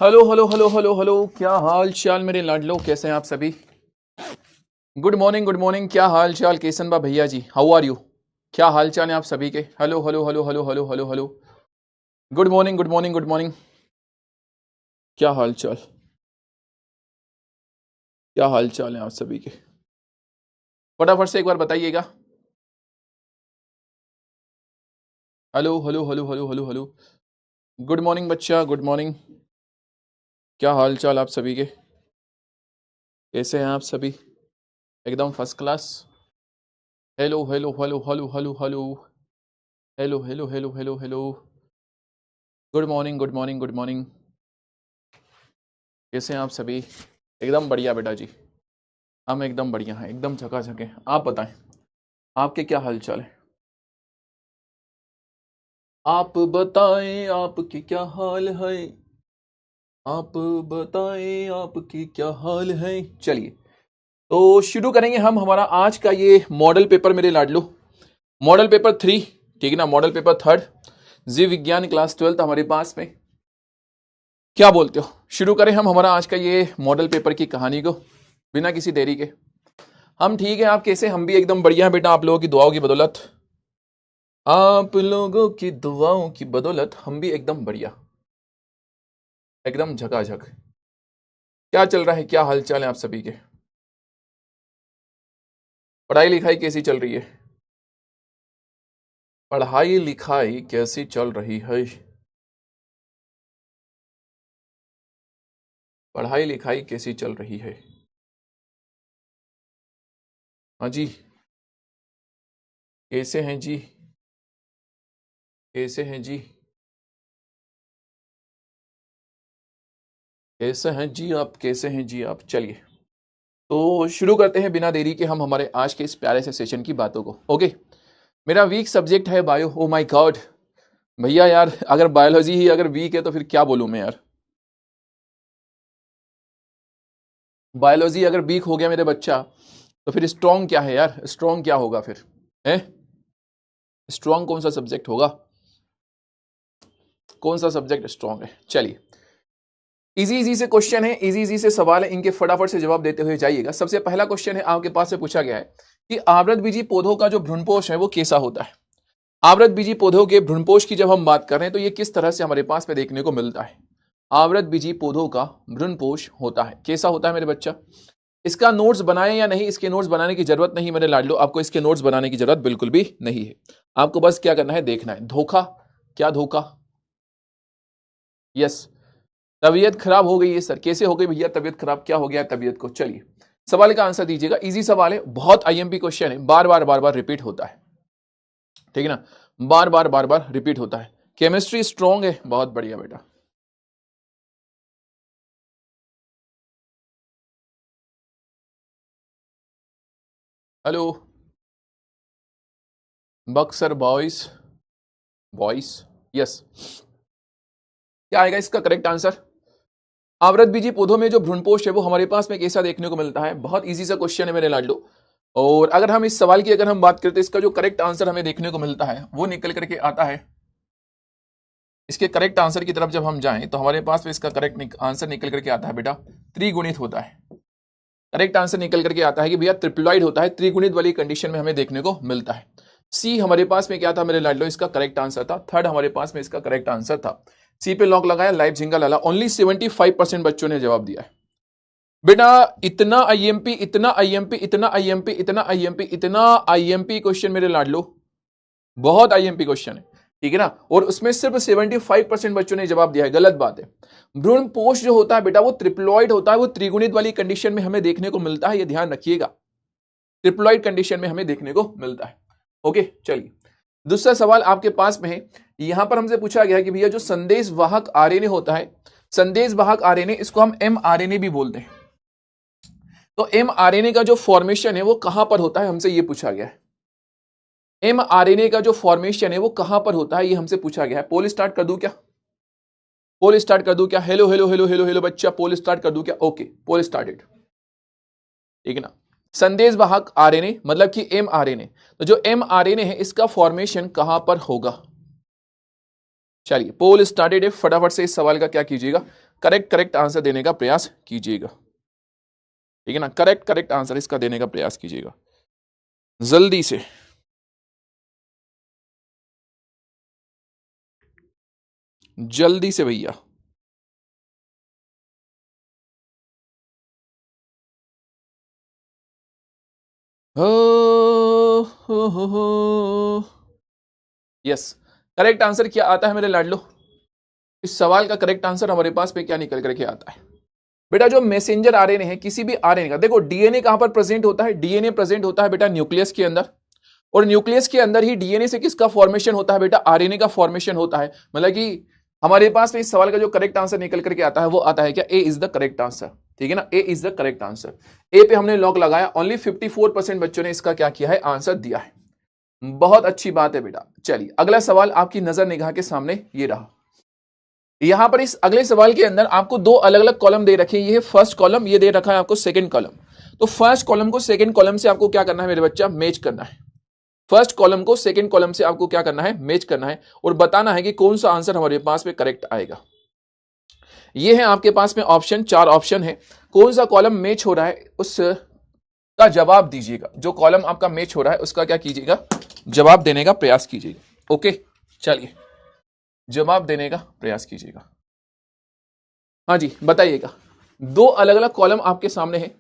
Hello hello hello hello hello, क्या हाल चाल मेरे लाडलो, कैसे हैं आप सभी। गुड मॉर्निंग, क्या हाल चाल केसन बा भैया जी, हाउ आर यू। क्या हाल चाल है आप सभी के। Hello hello hello hello hello hello hello. Good morning. क्या हाल चाल, क्या हाल चाल है आप सभी के। फटाफट से एक बार बताइएगा। Hello hello hello hello hello hello. Good morning बच्चा, गुड मॉर्निंग। क्या हाल चाल आप सभी के, कैसे हैं आप सभी। एकदम first class. Hello hello hello hello hello hello hello hello hello hello hello. Good morning good morning good morning. कैसे हैं आप सभी। एकदम बढ़िया बेटा जी, हम एकदम बढ़िया हैं, एकदम झकाझक हैं। आप बताएं, आपके क्या हाल चाल है। आप बताएं आपके क्या हाल है, आप बताएं आपके क्या हाल है। चलिए तो शुरू करेंगे हम हमारा आज का ये मॉडल पेपर मेरे लाडलो। मॉडल पेपर 3, ठीक है ना, मॉडल पेपर 3 जीव विज्ञान क्लास 12 हमारे पास में। क्या बोलते हो, शुरू करें हम हमारा आज का ये मॉडल पेपर की कहानी को बिना किसी देरी के। हम ठीक है, आप कैसे। हम भी एकदम बढ़िया है बेटा, आप लोगों की दुआओं की बदौलत, आप लोगों की दुआओं की बदौलत हम भी एकदम बढ़िया, एकदम झकाझक। क्या चल रहा है, क्या हाल चाल है आप सभी के। पढ़ाई लिखाई कैसी चल रही है, पढ़ाई लिखाई कैसी चल रही है, पढ़ाई लिखाई कैसी चल रही है। हाँ जी, कैसे हैं जी, कैसे हैं जी, कैसे हैं जी आप, कैसे हैं जी आप। चलिए तो शुरू करते हैं बिना देरी के हम हमारे आज के इस प्यारे से सेशन की बातों को। ओके, मेरा वीक सब्जेक्ट है बायो। ओ माय गॉड भैया यार, अगर बायोलॉजी ही अगर वीक है तो फिर क्या बोलूं मैं यार। बायोलॉजी अगर वीक हो गया मेरे बच्चा तो फिर स्ट्रॉन्ग क्या है यार, स्ट्रॉन्ग क्या होगा फिर है। स्ट्रॉन्ग कौन सा सब्जेक्ट होगा, कौन सा सब्जेक्ट स्ट्रॉन्ग है। चलिए इजी इजी से क्वेश्चन है, इजी इजी से सवाल है, इनके फटाफट से जवाब देते हुए जाइएगा। सबसे पहला क्वेश्चन है आपके पास से पूछा गया है कि आवृतबीजी पौधों का जो भ्रूणपोष है वो कैसा होता है। आवृतबीजी पौधों के भ्रूणपोष की जब हम बात कर रहे हैं तो ये किस तरह से हमारे पास में देखने को मिलता है। आवृतबीजी पौधों का भ्रूणपोष होता है, कैसा होता है मेरे बच्चा। इसका नोट्स बनाए या नहीं, इसके नोट्स बनाने की जरूरत नहीं मेरे लाडलो, आपको इसके नोट्स बनाने की जरूरत बिल्कुल भी नहीं है। आपको बस क्या करना है, देखना है। धोखा, क्या धोखा, यस। तबीयत खराब हो गई है सर, कैसे हो गई भैया तबीयत खराब, क्या हो गया तबीयत को। चलिए सवाल का आंसर दीजिएगा, इजी सवाल है, बहुत आईएमपी क्वेश्चन है, बार बार रिपीट होता है, ठीक है ना, बार बार रिपीट होता है। केमिस्ट्री स्ट्रॉन्ग है, बहुत बढ़िया बेटा। Hello Buxar boys, boys, yes. क्या आएगा इसका करेक्ट आंसर। आवृतबीजी पौधों में जो भ्रूणपोष है वो हमारे पास में कैसा देखने को मिलता है। बहुत इजी सा क्वेश्चन है मेरे लाडलो। और अगर हम इस सवाल की अगर हम बात करते हैं, इसका जो करेक्ट आंसर हमें देखने को मिलता है वो निकल करके आता है, इसके करेक्ट आंसर की तरफ जब हम जाएं तो हमारे पास में इसका करेक्ट आंसर निकल करके आता है बेटा, त्रिगुणित होता है। करेक्ट आंसर निकल करके आता है कि भैया ट्रिप्लॉइड होता है, त्रिगुणित वाली कंडीशन में हमें देखने को मिलता है। सी हमारे पास में क्या था मेरे लाडलो, इसका करेक्ट आंसर था। थर्ड हमारे पास में इसका करेक्ट आंसर था। सी पे लॉक लगाया, लाइव झिंगा लाला। ओनली 75% बच्चों ने जवाब दिया है बेटा। इतना आईएमपी, इतना आईएमपी, इतना आईएमपी, इतना आईएमपी, इतना आईएमपी क्वेश्चन मेरे लाडलो, बहुत आईएमपी क्वेश्चन है, ठीक है ना। और उसमें सिर्फ 75% बच्चों ने जवाब दिया है, गलत बात है। भ्रूण पोष जो होता है बेटा वो ट्रिप्लॉइड होता है, वो त्रिगुणित वाली कंडीशन में हमें देखने को मिलता है, ये ध्यान रखिएगा। ट्रिप्लॉइड कंडीशन में हमें देखने को मिलता है। ओके चलिए दूसरा सवाल आपके पास में है। यहां पर हमसे पूछा गया है कि भैया जो संदेश वाहक आरएनए होता है, संदेश वाहक आरएनए, इसको हम एमआरएनए भी बोलते हैं। तो एमआरएनए का जो फॉर्मेशन है वो कहां पर होता है, हमसे ये पूछा गया है। एमआरएनए का जो फॉर्मेशन है वो कहां पर होता है, ये हमसे पूछा गया है। पोल स्टार्ट कर दूं क्या, पोल स्टार्ट कर दूं क्या। Hello hello hello hello hello बच्चा, पोल स्टार्ट कर दूं क्या। ओके पोल स्टार्टेड, ठीक है ना। संदेश वाहक आरएनए मतलब कि एमआरएनए, तो जो एमआरएनए है इसका फॉर्मेशन कहां पर होगा। चलिए पोल स्टार्टेड है, फटाफट से इस सवाल का क्या कीजिएगा, करेक्ट आंसर देने का प्रयास कीजिएगा, ठीक है ना, करेक्ट आंसर इसका देने का प्रयास कीजिएगा जल्दी से। जल्दी से भैया। यस, करेक्ट आंसर क्या आता है मेरे लाडलो? इस सवाल का करेक्ट आंसर हमारे पास में क्या निकल करके आता है बेटा? जो मैसेंजर आरएनए है, किसी भी आरएनए का, देखो डीएनए कहां पर प्रेजेंट होता है? डीएनए प्रेजेंट होता है बेटा न्यूक्लियस के अंदर, और न्यूक्लियस के अंदर ही डीएनए से किसका फॉर्मेशन होता है बेटा? आरएनए का फॉर्मेशन होता है। मतलब कि हमारे पास में इस सवाल का जो करेक्ट आंसर निकल करके आता है वो आता है क्या? ए इज द करेक्ट आंसर, ठीक है ना, ए इज द करेक्ट आंसर। ए पे हमने लॉक लगाया, ओनली 54% बच्चों ने इसका क्या किया है? आंसर दिया है। बहुत अच्छी बात है बेटा। चलिए अगला सवाल आपकी नजर निगाह के सामने ये रहा। यहां पर इस अगले सवाल के अंदर आपको दो अलग अलग कॉलम दे रखे हैं, ये फर्स्ट कॉलम, ये दे रखा है आपको सेकंड कॉलम। तो फर्स्ट कॉलम को सेकंड कॉलम से आपको क्या करना है मेरे बच्चा? मैच करना है। फर्स्ट कॉलम को सेकंड कॉलम से आपको क्या करना है? मैच करना है, और बताना है कि कौन सा आंसर हमारे पास में करेक्ट आएगा। ये है आपके पास में ऑप्शन, 4 ऑप्शन है। कौन सा कॉलम मैच हो रहा है उसका जवाब दीजिएगा। जो कॉलम आपका मैच हो रहा है उसका क्या कीजिएगा? जवाब देने का प्रयास कीजिएगा। ओके चलिए जवाब देने का प्रयास कीजिएगा। हाँ जी बताइएगा। दो अलग अलग कॉलम आपके सामने है,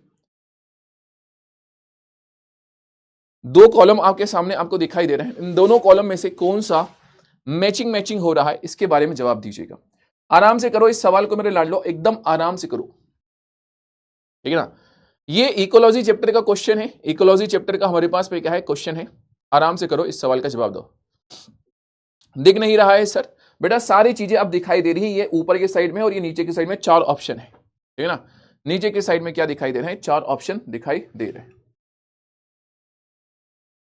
दो कॉलम आपके सामने आपको दिखाई दे रहे हैं। इन दोनों कॉलम में से कौन सा मैचिंग हो रहा है, इसके बारे में जवाब दीजिएगा। आराम से करो इस सवाल को मेरे लाडलो, एकदम आराम से करो, ठीक है ना। ये इकोलॉजी चैप्टर का क्वेश्चन है, इकोलॉजी चैप्टर का हमारे पास में क्या है? क्वेश्चन है। आराम से करो, इस सवाल का जवाब दो। दिख नहीं रहा है सर? बेटा सारी चीजें अब दिखाई दे रही है, ये ऊपर के साइड में और ये नीचे की साइड में 4 ऑप्शन है, ठीक है ना। नीचे की साइड में क्या दिखाई दे रहे हैं? 4 ऑप्शन दिखाई दे रहे हैं।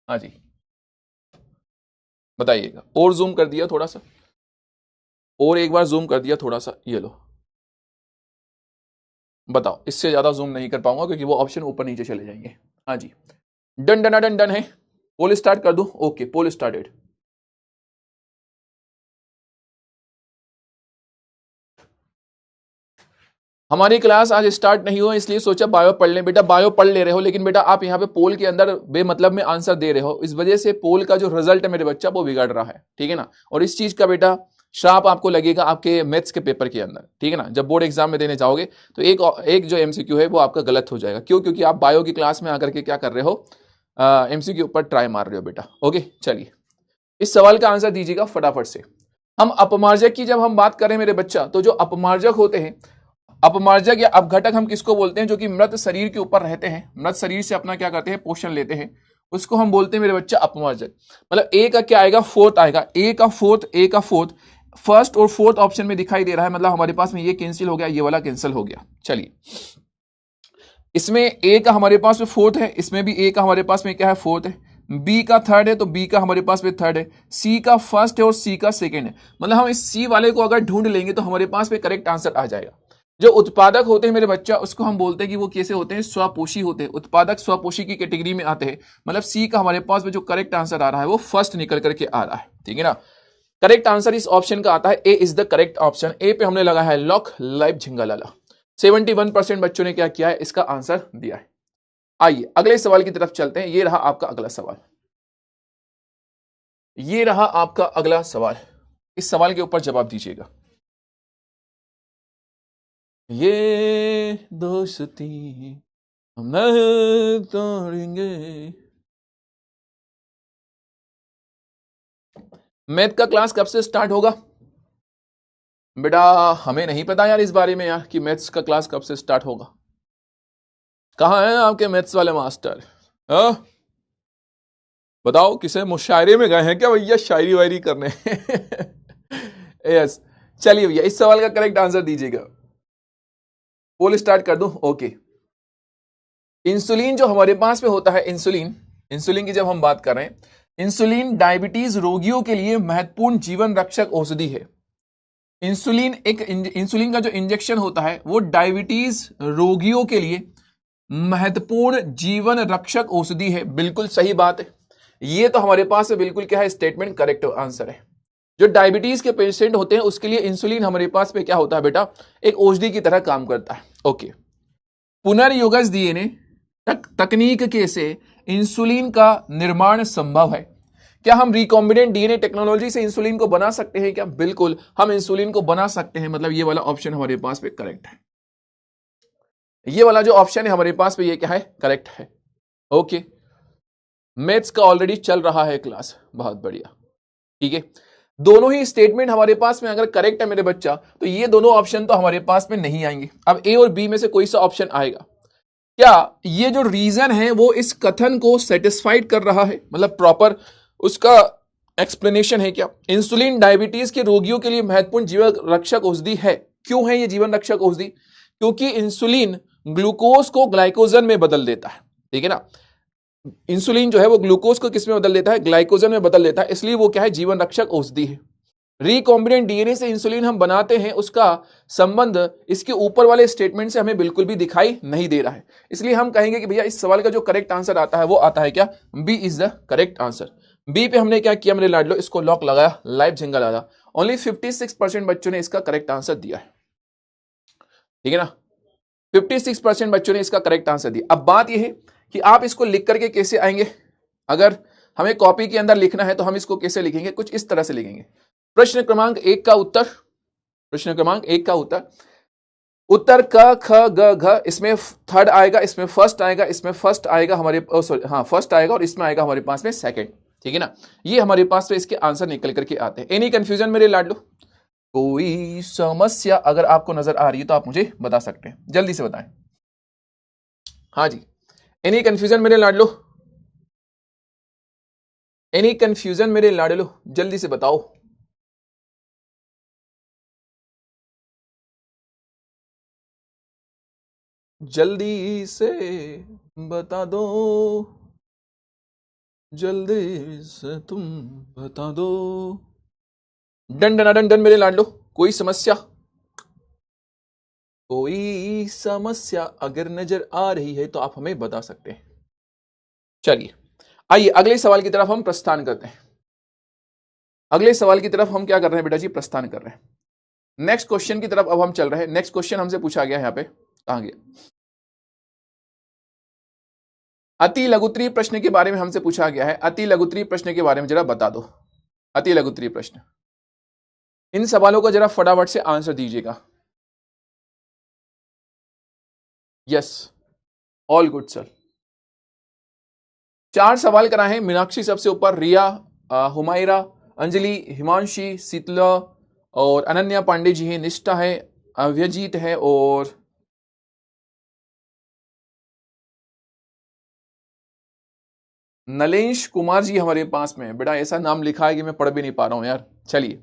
हाँ जी बताइएगा। और जूम कर दिया थोड़ा सा, और एक बार जूम कर दिया थोड़ा सा, ये लो बताओ। इससे ज्यादा जूम नहीं कर पाऊंगा क्योंकि वो ऑप्शन ऊपर नीचे चले जाएंगे। हाँ जी डन डन डन डन है। पोल स्टार्ट कर दूं? ओके पोल स्टार्टेड। हमारी क्लास आज स्टार्ट नहीं हुआ इसलिए सोचा बायो पढ़ लें। बेटा बायो पढ़ ले रहे हो, लेकिन बेटा आप यहाँ पे पोल के अंदर बेमतलब में आंसर दे रहे हो, इस वजह से पोल का जो रिजल्ट है मेरे बच्चा वो बिगड़ रहा है, ठीक है ना। और इस चीज का बेटा श्राप आपको लगेगा आपके मैथ्स के पेपर के अंदर, ठीक है ना। जब बोर्ड एग्जाम में देने जाओगे तो एक जो एमसीक्यू है वो आपका गलत हो जाएगा। क्यों? क्योंकि आप बायो की क्लास में आकर के क्या कर रहे हो? एमसीक्यू ऊपर ट्राई मार रहे हो बेटा। ओके चलिए इस सवाल का आंसर दीजिएगा फटाफट से। हम अपमार्जक की जब हम बात करें मेरे बच्चा, तो जो अपमार्जक होते हैं, अपमार्जक या अपघटक हम किसको बोलते हैं? जो कि मृत शरीर के ऊपर रहते हैं, मृत शरीर से अपना क्या करते हैं? पोषण लेते हैं, उसको हम बोलते हैं मेरे बच्चा अपमार्जक। मतलब ए का क्या आएगा? फोर्थ आएगा। ए का फोर्थ फर्स्ट और फोर्थ ऑप्शन में दिखाई दे रहा है। मतलब हमारे पास में ये कैंसिल हो गया, ये वाला कैंसिल हो गया। चलिए इसमें ए का हमारे पास में फोर्थ है, इसमें भी ए का हमारे पास में क्या है? फोर्थ है। बी का थर्ड है तो बी का हमारे पास में थर्ड है। सी का फर्स्ट है और सी का सेकंड है। मतलब हम इस सी वाले को अगर ढूंढ लेंगे तो हमारे पास में करेक्ट आंसर आ जाएगा। जो उत्पादक होते हैं मेरे बच्चा, उसको हम बोलते हैं कि वो कैसे होते हैं? स्वपोषी होते हैं। उत्पादक स्वपोषी की कैटेगरी में आते हैं। मतलब सी का हमारे पास में जो करेक्ट आंसर आ रहा है वो फर्स्ट निकल करके आ रहा है, ठीक है ना। करेक्ट आंसर इस ऑप्शन का आता है, ए इज द करेक्ट ऑप्शन। ए पे हमने लगाया है लॉक, लाइव झिंगालाला। 71% बच्चों ने क्या किया है? इसका आंसर दिया है। आइए अगले सवाल की तरफ चलते हैं। ये रहा आपका अगला सवाल, ये रहा आपका अगला सवाल। इस सवाल के ऊपर जवाब दीजिएगा। ये दोस्ती हम नहीं तोड़ेंगे। मैथ का क्लास कब से स्टार्ट होगा? बेटा हमें नहीं पता यार इस बारे में यार कि मैथ्स का क्लास कब से स्टार्ट होगा। कहाँ हैं आपके मैथ्स वाले मास्टर? बताओ, किसे मुशायरे में गए हैं क्या भैया शायरी वायरी करने? यस चलिए भैया इस सवाल का करेक्ट आंसर दीजिएगा। पोल स्टार्ट कर दूं? ओके। इंसुलिन जो हमारे पास में होता है, इंसुलिन की जब हम बात कर रहे हैं, इंसुलिन डायबिटीज रोगियों के लिए महत्वपूर्ण जीवन रक्षक औषधि है। इंसुलिन का जो इंजेक्शन होता है वो डायबिटीज रोगियों के लिए महत्वपूर्ण जीवन रक्षक औषधि है। बिल्कुल सही बात है। ये तो हमारे पास बिल्कुल क्या है? स्टेटमेंट करेक्ट आंसर है। जो डायबिटीज के पेशेंट होते हैं उसके लिए इंसुलिन हमारे पास में क्या होता है बेटा, एक औषधि की तरह काम करता है। ओके, पुनर्योगज डीएनए तकनीक के से इंसुलिन का निर्माण संभव है। क्या हम रिकॉम्बिनेंट डीएनए टेक्नोलॉजी से इंसुलिन को बना सकते हैं क्या? बिल्कुल हम इंसुलिन को बना सकते हैं। मतलब ये वाला ऑप्शन हमारे पास में करेक्ट है। ये वाला जो ऑप्शन है हमारे पास में ये क्या है, करेक्ट है। ओके, मैथ्स का ऑलरेडी चल रहा है क्लास, बहुत बढ़िया। ठीक है, दोनों ही स्टेटमेंट हमारे पास में अगर करेक्ट है मेरे बच्चा, तो ये दोनों ऑप्शन तो हमारे पास में नहीं आएंगे। अब ए और बी में से कोई सा ऑप्शन आएगा? क्या ये जो रीजन है वो इस कथन को सेटिस्फाइड कर रहा है, मतलब प्रॉपर उसका एक्सप्लेनेशन है क्या? इंसुलिन डायबिटीज के रोगियों के लिए महत्वपूर्ण जीवन रक्षक औषधि है। क्यों है ये जीवन रक्षक औषधि? क्योंकि इंसुलिन ग्लूकोज को ग्लाइकोजन में बदल देता है। ठीक है ना, इंसुलिन जो है वो ग्लूकोज को किस में बदल देता है, ग्लाइकोजन में बदल देता है, इसलिए वो क्या है, जीवन रक्षक औषधि है। रिकॉम्बिनेंट डीएनए से इंसुलिन हम बनाते हैं, उसका संबंध इसके ऊपर वाले स्टेटमेंट से हमें बिल्कुल भी दिखाई नहीं दे रहा है। इसलिए हम कहेंगे कि भैया इस सवाल का जो करेक्ट आंसर आता है वो आता है क्या, B is the correct answer. B पे हमने क्या किया मेरे लाडलो, इसको लॉक लगाया, लाइव झिंगा लगा। ओनली 56% बच्चों ने इसका करेक्ट आंसर दिया है। ठीक है ना, 56% बच्चों ने इसका करेक्ट आंसर दिया। अब बात यह है कि आप इसको लिख करके कैसे आएंगे। अगर हमें कॉपी के अंदर लिखना है तो हम इसको कैसे लिखेंगे, कुछ इस तरह से लिखेंगे। प्रश्न क्रमांक 1 का उत्तर, प्रश्न क्रमांक 1 का उत्तर, उत्तर क ख ग घ, इसमें थर्ड आएगा, इसमें फर्स्ट आएगा, इसमें फर्स्ट आएगा हमारे सॉरी हाँ फर्स्ट आएगा, और इसमें आएगा हमारे पास में सेकंड। ठीक है ना, ये हमारे पास में इसके आंसर निकल करके आते हैं। एनी कंफ्यूजन मेरे लाडलो? कोई समस्या अगर आपको नजर आ रही है तो आप मुझे बता सकते हैं, जल्दी से बताएं। हाँ जी, एनी कंफ्यूजन मेरे लाडलो? एनी कंफ्यूजन मेरे लाडलो, जल्दी से बताओ। जल्दी से बता दो, जल्दी से तुम बता दो। डन डन डन डन मेरे लाडलो, कोई समस्या? कोई समस्या अगर नजर आ रही है तो आप हमें बता सकते हैं। चलिए आइए अगले सवाल की तरफ हम प्रस्थान करते हैं। अगले सवाल की तरफ हम क्या कर रहे हैं बेटा जी, प्रस्थान कर रहे हैं। नेक्स्ट क्वेश्चन की तरफ अब हम चल रहे हैं। नेक्स्ट क्वेश्चन हमसे पूछा गया यहां पे, कहां गया, अति लघुत्तरीय प्रश्न के बारे में हमसे पूछा गया है। अति लघुत्तरीय प्रश्न के बारे में जरा बता दो। अति लघुत्तरीय प्रश्न, इन सवालों का जरा फटाफट से आंसर दीजिएगा। Yes, all good sir. 4 सवाल कराए हैं। मीनाक्षी सबसे ऊपर, रिया, हुमायरा, अंजलि, हिमांशी, शीतला और अनन्या पांडे जी हैं, निष्ठा है, अव्यजीत है और नलेश कुमार जी हमारे पास में। बेटा ऐसा नाम लिखा है कि मैं पढ़ भी नहीं पा रहा हूं यार। चलिए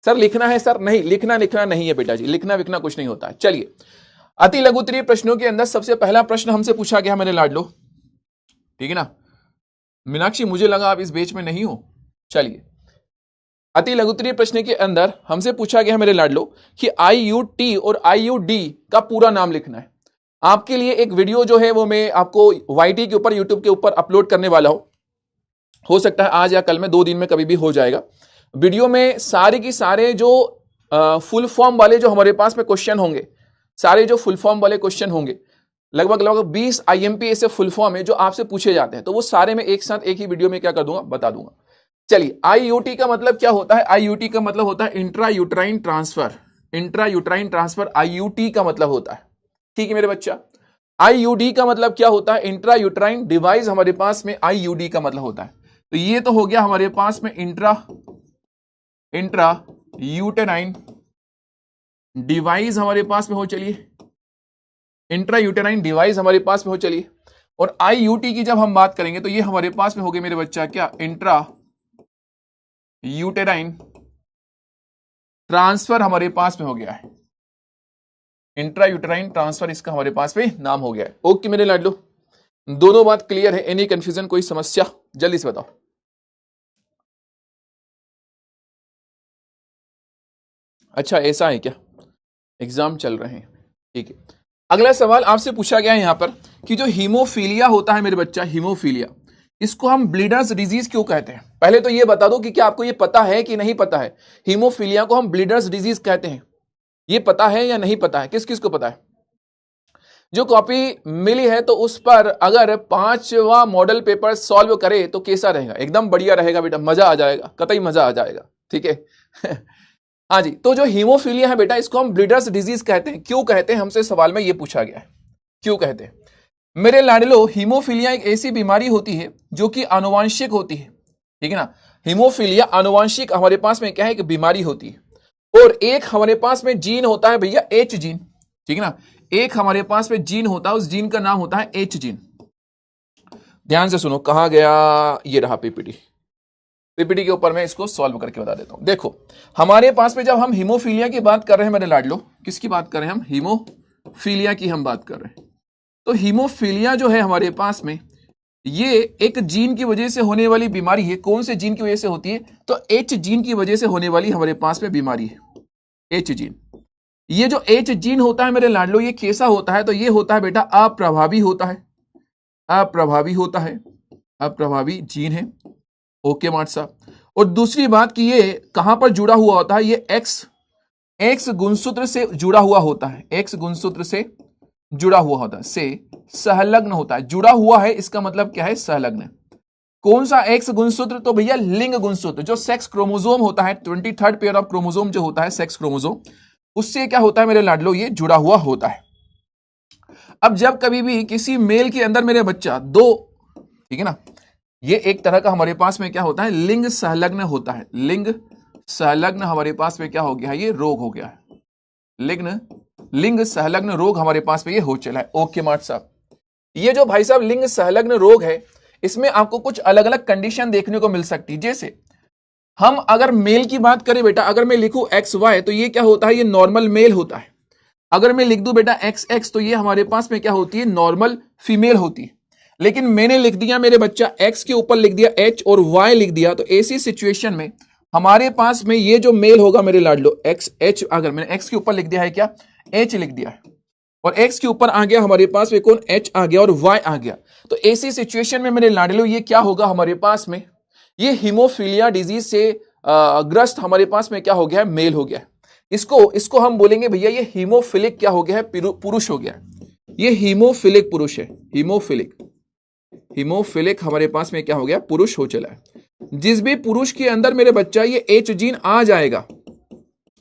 सर लिखना है सर, नहीं लिखना नहीं है बेटा जी, लिखना विखना कुछ नहीं होता है। चलिए अति लघुत्तरीय प्रश्नों के अंदर सबसे पहला प्रश्न हमसे पूछा गया मेरे लाडलो। ठीक है ना मीनाक्षी, मुझे लगा आप इस बैच में नहीं हो। चलिए अति लघुत्तरीय प्रश्न के अंदर हमसे पूछा गया मेरे लाडलो कि IUT और IUD का पूरा नाम लिखना है। आपके लिए एक वीडियो जो है वो मैं आपको YT के ऊपर, यूट्यूब के ऊपर अपलोड करने वाला हूं। हो सकता है आज या कल में, 2 दिन में कभी भी हो जाएगा। वीडियो में सारे की सारे जो फुल फॉर्म वाले जो हमारे पास में क्वेश्चन होंगे, सारे जो फुल फॉर्म वाले क्वेश्चन होंगे, लगभग 20 IMP ऐसे फुल फॉर्म है जो आपसे पूछे जाते हैं, तो वो सारे में एक साथ एक ही वीडियो में क्या कर दूंगा, बता दूंगा। चलिए IUT का मतलब क्या होता है? IUT का मतलब होता है intra uterine transfer. Intra uterine transfer IUT का मतलब होता है। ठीक है मेरे बच्चा। IUD का मतलब क्या होता है? इंट्रा यूट्राइन डिवाइस हमारे पास में IUD का मतलब होता है। तो ये तो हो गया हमारे पास में इंट्रा यूटेराइन डिवाइस हमारे पास में हो। चलिए इंट्रा यूटेराइन डिवाइस हमारे पास में हो। चलिए और IUT की जब हम बात करेंगे तो ये हमारे पास में हो गए मेरे बच्चा क्या, इंट्रा यूटेराइन ट्रांसफर हमारे पास में हो गया है। इंट्रा यूटेराइन ट्रांसफर इसका हमारे पास में नाम हो गया है। ओके मेरे लाडलो, दोनों बात क्लियर है? एनी कंफ्यूजन, कोई समस्या? जल्दी से बताओ। अच्छा ऐसा है क्या, एग्जाम चल रहे हैं? ठीक है। अगला सवाल आपसे पूछा गया है यहां पर कि जो हीमोफीलिया होता है मेरे बच्चा, हीमोफीलिया, इसको हम ब्लीडर्स डिजीज क्यों कहते हैं? पहले तो ये बता दो कि क्या आपको ये पता है कि नहीं पता है, हीमोफीलिया को हम ब्लीडर्स डिजीज कहते हैं, ये पता है या नहीं पता है? किस किस को पता है? जो कॉपी मिली है तो उस पर अगर 5वां मॉडल पेपर सॉल्व करे तो कैसा रहेगा? एकदम बढ़िया रहेगा बेटा, मजा आ जाएगा, कतई मजा आ जाएगा, ठीक है। हाँ जी, तो जो हीमोफीलिया है बेटा, इसको हम ब्लीडर्स डिजीज कहते हैं। क्यों कहते हैं, हमसे सवाल में ये पूछा गया है, क्यों कहते हैं? मेरे लाडलो, हीमोफीलिया एक ऐसी बीमारी होती है जो कि आनुवांशिक होती है, ठीक है ना। हीमोफीलिया आनुवांशिक हमारे पास में क्या है, एक बीमारी होती है, और एक हमारे पास में जीन होता है भैया, एच जीन, ठीक है ना। एक हमारे पास में जीन होता है, उस जीन का नाम होता है एच जीन। ध्यान से सुनो, कहा गया, ये रहा पीपीटी, पीपीटी के ऊपर मैं इसको सॉल्व करके बता देता हूं। देखो, हमारे पास में जब हम हीमोफीलिया की बात कर रहे हैं मेरे लाडलो, किसकी बात कर रहे हैं हम? हीमोफीलिया की हम बात कर रहे हैं। तो हीमोफीलिया जो है हमारे पास में, ये एक जीन की वजह से होने वाली बीमारी है। कौन से जीन की वजह से होती है? तो एच जीन की वजह से होने वाली हमारे पास में बीमारी है, एच जीन। ये जो एच जीन होता है मेरे लाडलो, ये कैसा होता है? तो ये होता है बेटा अप्रभावी होता है, अप्रभावी होता है, अप्रभावी जीन है। ओके मार्ट साहब। और दूसरी बात कि ये कहां पर जुड़ा हुआ होता है? ये एक्स गुणसूत्र से जुड़ा हुआ होता है, एक्स गुणसूत्र से जुड़ा हुआ होता है, से संलग्न होता है। जुड़ा हुआ है इसका मतलब क्या है? संलग्न। कौन सा एक्स गुणसूत्र? तो भैया लिंग गुणसूत्र, जो सेक्स क्रोमोसोम होता है, 23rd पेयर ऑफ क्रोमोसोम जो होता है, सेक्स क्रोमोसोम, उससे क्या होता है मेरे लाडलो? ये जुड़ा हुआ होता है। अब जब कभी भी किसी मेल के अंदर मेरे बच्चा दो, ठीक है ना, ये एक तरह का हमारे पास में क्या होता है? लिंग संलग्न होता है। लिंग संलग्न हमारे पास में क्या हो गया है? ये रोग हो गया है, लिंग संलग्न रोग हमारे पास में ये हो चला है। ओके मार्ट साहब, ये जो भाई साहब लिंग संलग्न रोग है, इसमें आपको कुछ अलग अलग कंडीशन देखने को मिल सकती है। जैसे हम अगर मेल की बात करें बेटा, अगर मैं लिखूं XY तो ये क्या होता है? ये नॉर्मल मेल होता है। अगर मैं लिख दूं बेटा XX तो ये हमारे पास में क्या होती है? नॉर्मल फीमेल होती है। लेकिन मैंने लिख दिया मेरे बच्चा X के ऊपर लिख दिया H और Y लिख दिया, तो ऐसी सिचुएशन में हमारे पास में ये जो मेल होगा मेरे लाडलो, H, अगर मैंने X के ऊपर लिख दिया है क्या? H लिख दिया है, और X के ऊपर आ गया हमारे पास में कौन? H आ गया, और Y आ गया। तो ऐसी सिचुएशन में मेरे लाडलो ये क्या होगा हमारे पास में? ये हीमोफीलिया डिजीज से ग्रस्त हमारे पास में क्या हो गया है? मेल हो गया है। इसको हम बोलेंगे भैया ये हीमोफिलिक क्या हो गया है? पुरुष हो गया है। ये हीमोफिलिक पुरुष है, हीमोफिलिक हमारे पास में क्या हो गया? पुरुष हो चला है। जिस भी पुरुष के अंदर मेरे बच्चा ये एच जीन आ जाएगा,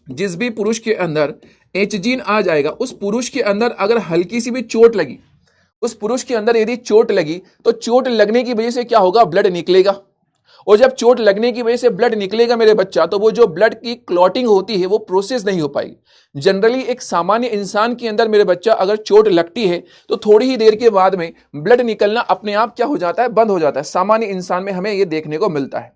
जिस भी पुरुष के अंदर एच जीन आ जाएगा, उस पुरुष के अंदर अगर हल्की सी भी चोट लगी, उस पुरुष के अंदर यदि चोट लगी, तो चोट लगने की वजह से क्या होगा? ब्लड निकलेगा। और जब चोट लगने की वजह से ब्लड निकलेगा मेरे बच्चा, तो वो जो ब्लड की क्लॉटिंग होती है वो प्रोसेस नहीं हो पाएगी। जनरली एक सामान्य इंसान के अंदर मेरे बच्चा अगर चोट लगती है तो थोड़ी ही देर के बाद में ब्लड निकलना अपने आप क्या हो जाता है? बंद हो जाता है। सामान्य इंसान में हमें ये देखने को मिलता है।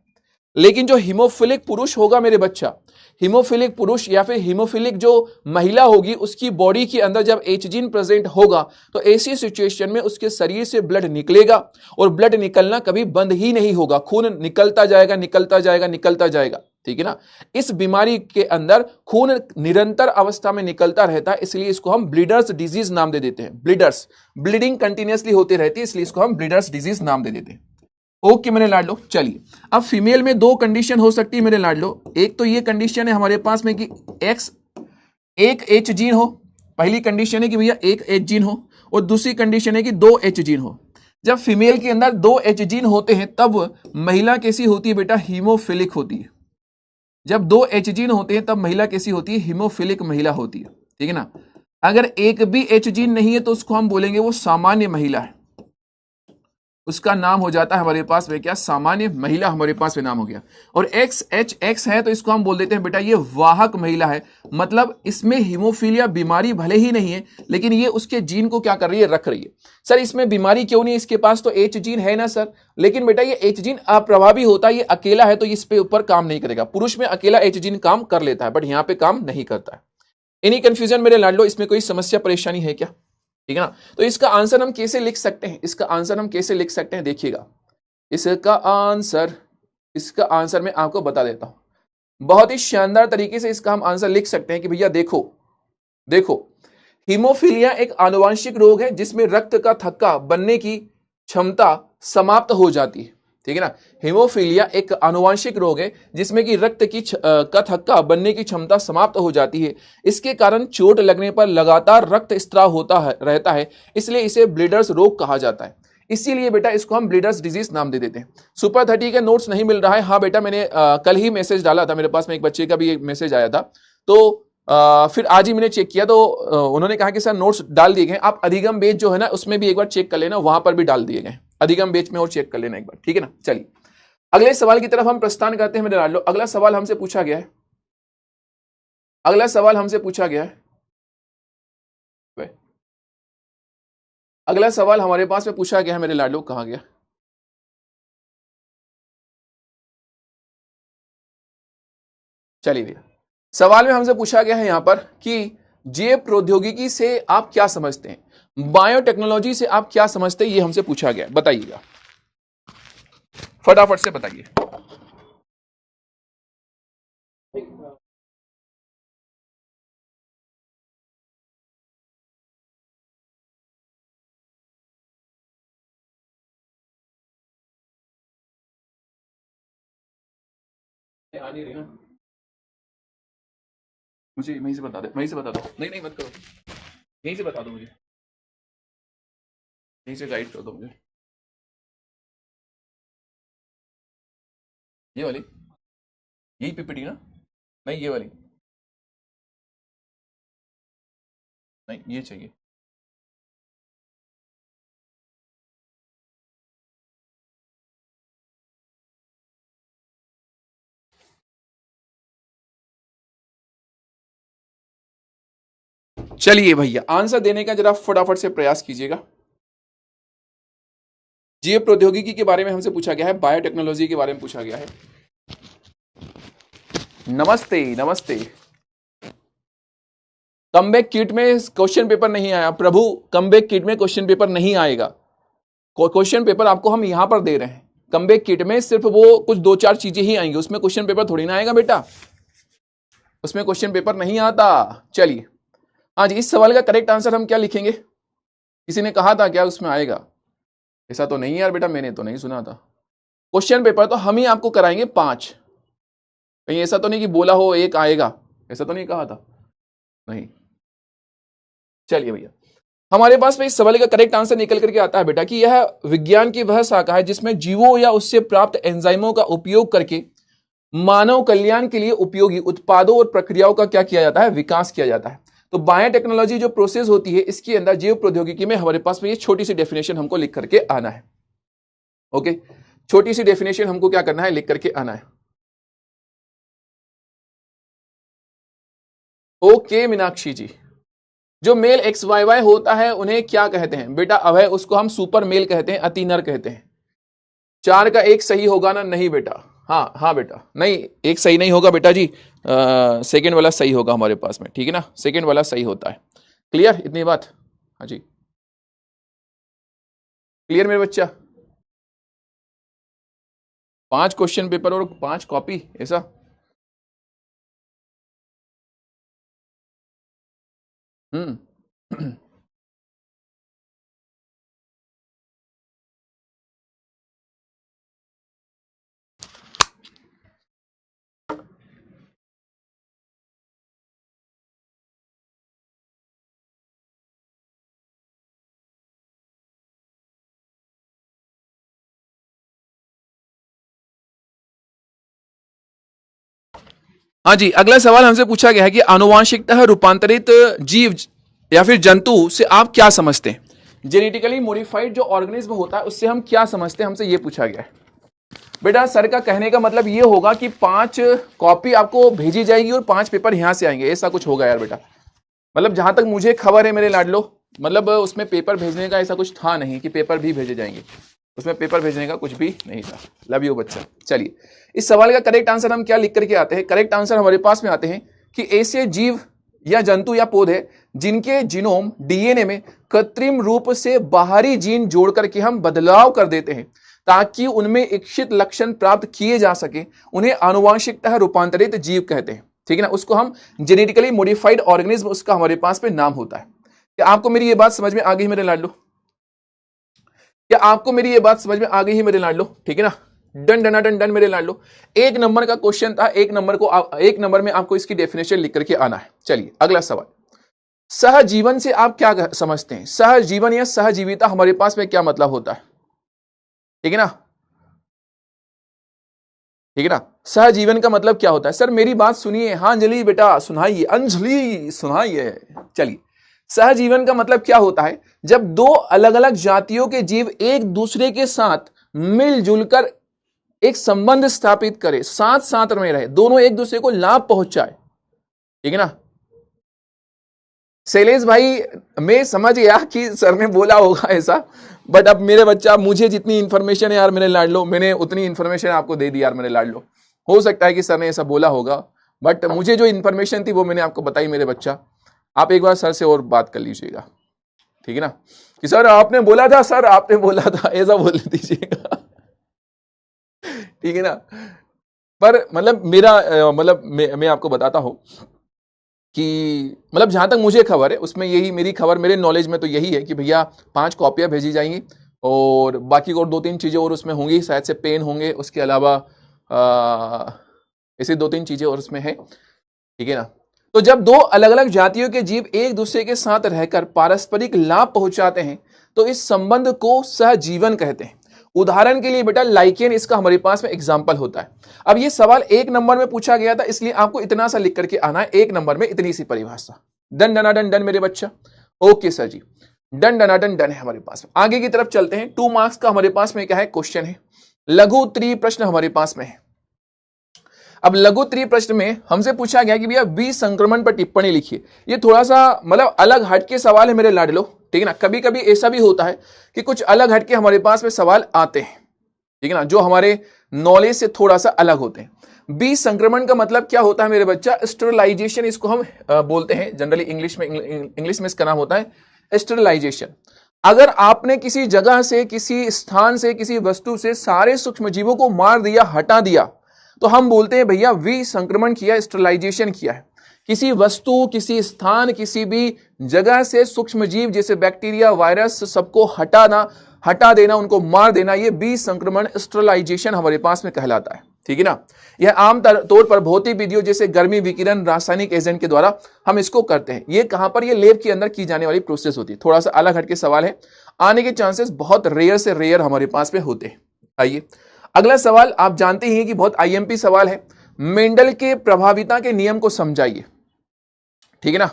लेकिन जो हीमोफिलिक पुरुष होगा मेरे बच्चा, हीमोफिलिक पुरुष या फिर हीमोफिलिक जो महिला होगी, उसकी बॉडी के अंदर जब एच जीन प्रेजेंट होगा तो ऐसी सिचुएशन में उसके शरीर से ब्लड निकलेगा, और ब्लड निकलना कभी बंद ही नहीं होगा। खून निकलता जाएगा, निकलता जाएगा, निकलता जाएगा, ठीक है ना। इस बीमारी के अंदर खून निरंतर अवस्था में निकलता रहता है, इसलिए इसको हम ब्लीडर्स डिजीज नाम दे देते हैं। ब्लीडर्स, ब्लीडिंग कंटिन्यूअसली होती रहती है, इसलिए इसको हम ब्लीडर्स डिजीज नाम दे देते हैं। ओके मेरे लाडलो, चलिए अब फीमेल में दो कंडीशन हो सकती है मेरे लाडलो। एक तो ये कंडीशन है हमारे पास में कि एक एच जीन हो, पहली कंडीशन है कि भैया एक एच जीन हो, और दूसरी कंडीशन है कि 2 एच जीन हो। जब फीमेल के अंदर 2 एच जीन होते हैं तब महिला कैसी होती है बेटा? हीमोफिलिक होती है। जब 2 एच जीन होते हैं तब महिला कैसी होती है? हीमोफिलिक महिला होती है, ठीक है ना। अगर एक भी एच जीन नहीं है तो उसको हम बोलेंगे वो सामान्य महिला है, उसका नाम हो जाता है हमारे पास में क्या? सामान्य महिला हमारे पास में नाम हो गया। और XHX है तो इसको हम बोल देते हैं बेटा ये वाहक महिला है। मतलब इसमें हीमोफीलिया बीमारी भले ही नहीं है, लेकिन ये उसके जीन को क्या कर रही है? रख रही है। सर इसमें बीमारी क्यों नहीं? इसके पास तो एच जीन है ना सर। लेकिन बेटा ये एच जीन अप्रभावी होता है, ये अकेला है तो इस पे ऊपर काम नहीं करेगा। पुरुष में अकेला एच जीन काम कर लेता है, बट यहां पे काम नहीं करता है। एनी कंफ्यूजन मेरे लाडलो? इसमें कोई समस्या परेशानी है क्या? ठीक है ना। तो इसका आंसर हम कैसे लिख सकते हैं? इसका आंसर हम कैसे लिख सकते हैं? देखिएगा, इसका आंसर मैं आपको बता देता हूं। बहुत ही शानदार तरीके से इसका हम आंसर लिख सकते हैं कि भैया देखो हीमोफीलिया एक आनुवांशिक रोग है जिसमें रक्त का थक्का बनने की क्षमता समाप्त हो जाती है। ठीक है ना। हीमोफीलिया एक आनुवंशिक रोग है जिसमें कि रक्त की का थक्का बनने की क्षमता समाप्त हो जाती है। इसके कारण चोट लगने पर लगातार रक्त स्त्राव होता है रहता है, इसलिए इसे ब्लीडर्स रोग कहा जाता है। इसीलिए बेटा इसको हम ब्लीडर्स डिजीज नाम दे देते हैं। सुपर 30 का नोट्स नहीं मिल रहा है। हाँ बेटा, मैंने कल ही मैसेज डाला था, मेरे पास में एक बच्चे का भी एक मैसेज आया था, तो फिर आज ही मैंने चेक किया, तो उन्होंने कहा कि सर नोट्स डाल दिए गए। आप अधिगम बेच जो है ना उसमें भी एक बार चेक कर लेना, वहां पर भी डाल दिए गए। अधिगम बेच में और चेक कर लेना एक बार, ठीक है ना। चलिए अगले सवाल की तरफ हम प्रस्थान करते हैं मेरे लाडलो। अगला सवाल हमसे पूछा गया है, अगला सवाल हमसे पूछा गया है, अगला सवाल हमारे पास में पूछा गया है मेरे लाडलो, कहां गया? चलिए भैया, सवाल में हमसे पूछा गया है यहां पर कि जैव प्रौद्योगिकी से आप क्या समझते हैं, बायोटेक्नोलॉजी से आप क्या समझते हैं, ये हमसे पूछा गया। बताइएगा, फटाफट से बताइए। आ नहीं रही ना, मुझे वहीं से बता दे, वहीं से बता दो। नहीं नहीं मत करो, यहीं से बता दो मुझे, यहीं से गाइड कर दो मुझे। ये वाली, यही पीपीटी ना? नहीं ये वाली नहीं, ये चाहिए। चलिए भैया, आंसर देने का जरा फटाफट से प्रयास कीजिएगा। जैव प्रौद्योगिकी के बारे में हमसे पूछा गया है, बायोटेक्नोलॉजी के बारे में पूछा गया है। नमस्ते नमस्ते। कमबैक किट में क्वेश्चन पेपर नहीं आया प्रभु, कमबैक किट में क्वेश्चन पेपर नहीं आएगा। क्वेश्चन पेपर आपको हम यहां पर दे रहे हैं। कमबैक किट में सिर्फ वो कुछ 2-4 चीजें ही आएंगी, उसमें क्वेश्चन पेपर थोड़ी ना आएगा बेटा, उसमें क्वेश्चन पेपर नहीं आता। चलिए हाँ जी, इस सवाल का करेक्ट आंसर हम क्या लिखेंगे? किसी ने कहा था क्या उसमें आएगा? ऐसा तो नहीं यार बेटा, मैंने तो नहीं सुना था। क्वेश्चन पेपर तो हम ही आपको कराएंगे 5, कहीं ऐसा तो नहीं कि बोला हो 1 आएगा, ऐसा तो नहीं कहा था, नहीं। चलिए भैया, हमारे पास में इस सवाल का करेक्ट आंसर निकल करके आता है बेटा कि यह विज्ञान की वह शाखा है जिसमें जीवों या उससे प्राप्त एंजाइमों का उपयोग करके मानव कल्याण के लिए उपयोगी उत्पादों और प्रक्रियाओं का क्या किया जाता है, विकास किया जाता है। तो बायोटेक्नोलॉजी जो प्रोसेस होती है, इसके अंदर जैव प्रौद्योगिकी में हमारे पास में ये छोटी सी डेफिनेशन हमको लिख करके आना है। ओके, छोटी सी डेफिनेशन हमको क्या करना है, लिख करके आना है। ओके मीनाक्षी जी, जो मेल XYY होता है उन्हें क्या कहते हैं बेटा? अभय, उसको हम सुपर मेल कहते हैं, अति नर कहते हैं। 4 का 1 सही होगा ना? नहीं बेटा, हाँ हाँ बेटा, नहीं 1 सही नहीं होगा बेटा जी, सेकेंड वाला सही होगा हमारे पास में, ठीक है ना, सेकेंड वाला सही होता है। क्लियर इतनी बात? हाँ जी, क्लियर मेरे बच्चा? 5 क्वेश्चन पेपर और 5 कॉपी, ऐसा? हम्म हाँ जी, अगला सवाल हमसे पूछा गया है कि आनुवांशिकतः रूपांतरित जीव या फिर जंतु से आप क्या समझते हैं? जेनेटिकली मॉडिफाइड जो ऑर्गेनिज्म होता है उससे हम क्या समझते हैं, हमसे ये पूछा गया है। बेटा सर का कहने का मतलब ये होगा कि 5 कॉपी आपको भेजी जाएगी और 5 पेपर यहां से आएंगे, ऐसा कुछ होगा यार बेटा। मतलब जहां तक मुझे खबर है मेरे लाडलो, मतलब उसमें पेपर भेजने का ऐसा कुछ था नहीं कि पेपर भी भेजे जाएंगे, उसमें पेपर भेजने का कुछ भी नहीं था। लव यू बच्चा। चलिए, इस सवाल का करेक्ट आंसर हम क्या लिख करके आते हैं? करेक्ट आंसर हमारे पास में आते हैं कि ऐसे जीव या जंतु या पौधे जिनके जीनोम डीएनए में कृत्रिम रूप से बाहरी जीन जोड़ करके हम बदलाव कर देते हैं ताकि उनमें इच्छित लक्षण प्राप्त किए जा सके, उन्हें आनुवांशिकतः रूपांतरित जीव कहते हैं, ठीक है ना। उसको हम जेनेटिकली मॉडिफाइड ऑर्गेनिज्म, उसका हमारे पास में नाम होता है। क्या आपको मेरी ये बात समझ में आ गई मेरे लाडलू? क्या आपको मेरी ये बात समझ में आ गई है मेरे लाडलो? ठीक है ना, डन डना डन डन मेरे लाडलो। एक नंबर का क्वेश्चन था, एक नंबर में आपको इसकी डेफिनेशन लिख करके आना है। चलिए अगला सवाल, सहजीवन से आप क्या समझते हैं? सहजीवन या सहजीविता हमारे पास में क्या मतलब होता है? ठीक है ना, ठीक है ना, सहजीवन का मतलब क्या होता है? सर मेरी बात सुनिए, हाँ अंजलि बेटा सुनाइए, अंजलि सुनाइए। चलिए, सहजीवन का मतलब क्या होता है? जब दो अलग अलग जातियों के जीव एक दूसरे के साथ मिलजुल कर एक संबंध स्थापित करे, साथ साथ में रहे, दोनों एक दूसरे को लाभ पहुंचाए। ठीक है ना शैलेश भाई, मैं समझ गया कि सर ने बोला होगा ऐसा, बट अब मेरे बच्चा, मुझे जितनी इंफॉर्मेशन है यार मेरे लाडलो, मैंने उतनी इंफॉर्मेशन आपको दे दी यार मेरे लाडलो। हो सकता है कि सर ने ऐसा बोला होगा, बट मुझे जो इंफॉर्मेशन थी वो मैंने आपको बताई मेरे बच्चा। आप एक बार सर से और बात कर लीजिएगा, ठीक है ना, कि सर आपने बोला था, सर आपने बोला था, ऐसा बोल दीजिएगा। ठीक है ना, पर मतलब मेरा मतलब मैं आपको बताता हूं कि मतलब जहां तक मुझे खबर है उसमें यही मेरी खबर, मेरे नॉलेज में तो यही है कि भैया 5 कॉपियां भेजी जाएंगी और बाकी और 2-3 चीजें और उसमें होंगी, शायद से पेन होंगे, उसके अलावा ऐसी 2-3 चीजें और उसमें है। ठीक है ना, तो जब दो अलग अलग जातियों के जीव एक दूसरे के साथ रहकर पारस्परिक लाभ पहुंचाते हैं तो इस संबंध को सहजीवन कहते हैं। उदाहरण के लिए बेटा लाइकेन इसका हमारे पास में एग्जाम्पल होता है। अब ये सवाल 1 नंबर में पूछा गया था, इसलिए आपको इतना सा लिख करके आना है, 1 नंबर में इतनी सी परिभाषा। डन डना डन डन मेरे बच्चा, ओके सर जी, डन डना डन डन है हमारे पास में। आगे की तरफ चलते हैं। 2 मार्क्स का हमारे पास में क्या है क्वेश्चन है, लघु उत्तरीय प्रश्न हमारे पास में है। अब लघु उत्तरीय प्रश्न में हमसे पूछा गया कि भैया बी संक्रमण पर टिप्पणी लिखिए। ये थोड़ा सा मतलब अलग हटके सवाल है मेरे लाडलो, ठीक है ना। कभी कभी ऐसा भी होता है कि कुछ अलग हटके हमारे पास में सवाल आते हैं, ठीक है ना, जो हमारे नॉलेज से थोड़ा सा अलग होते हैं। बी संक्रमण का मतलब क्या होता है मेरे बच्चा? स्टेरिलाइजेशन इसको हम बोलते हैं जनरली इंग्लिश में इसका नाम होता है स्टेरिलाइजेशन। अगर आपने किसी जगह से, किसी स्थान से, किसी वस्तु से सारे सूक्ष्म जीवों को मार दिया, हटा दिया, तो हम बोलते हैं भैया विसंक्रमण किया, स्टेरिलाइजेशन किया है। किसी वस्तु, किसी स्थान, किसी भी जगह से सूक्ष्म जीव जैसे बैक्टीरिया, वायरस, सबको हटा देना, उनको मार देना, ये विसंक्रमण स्टेरिलाइजेशन हमारे पास में कहलाता है। ठीक है ना। यह आम तौर पर भौतिक विधियों जैसे गर्मी विकिरण, रासायनिक एजेंट के द्वारा हम इसको करते हैं। ये कहां पर? ये लैब के अंदर की जाने वाली प्रोसेस होती है। थोड़ा सा अलग हटके सवाल है, आने के चांसेस बहुत रेयर से रेयर हमारे पास में होते हैं। आइए अगला सवाल, आप जानते ही हैं कि बहुत आईएमपी सवाल है। मेंडल के प्रभाविता के नियम को समझाइए। ठीक है ना,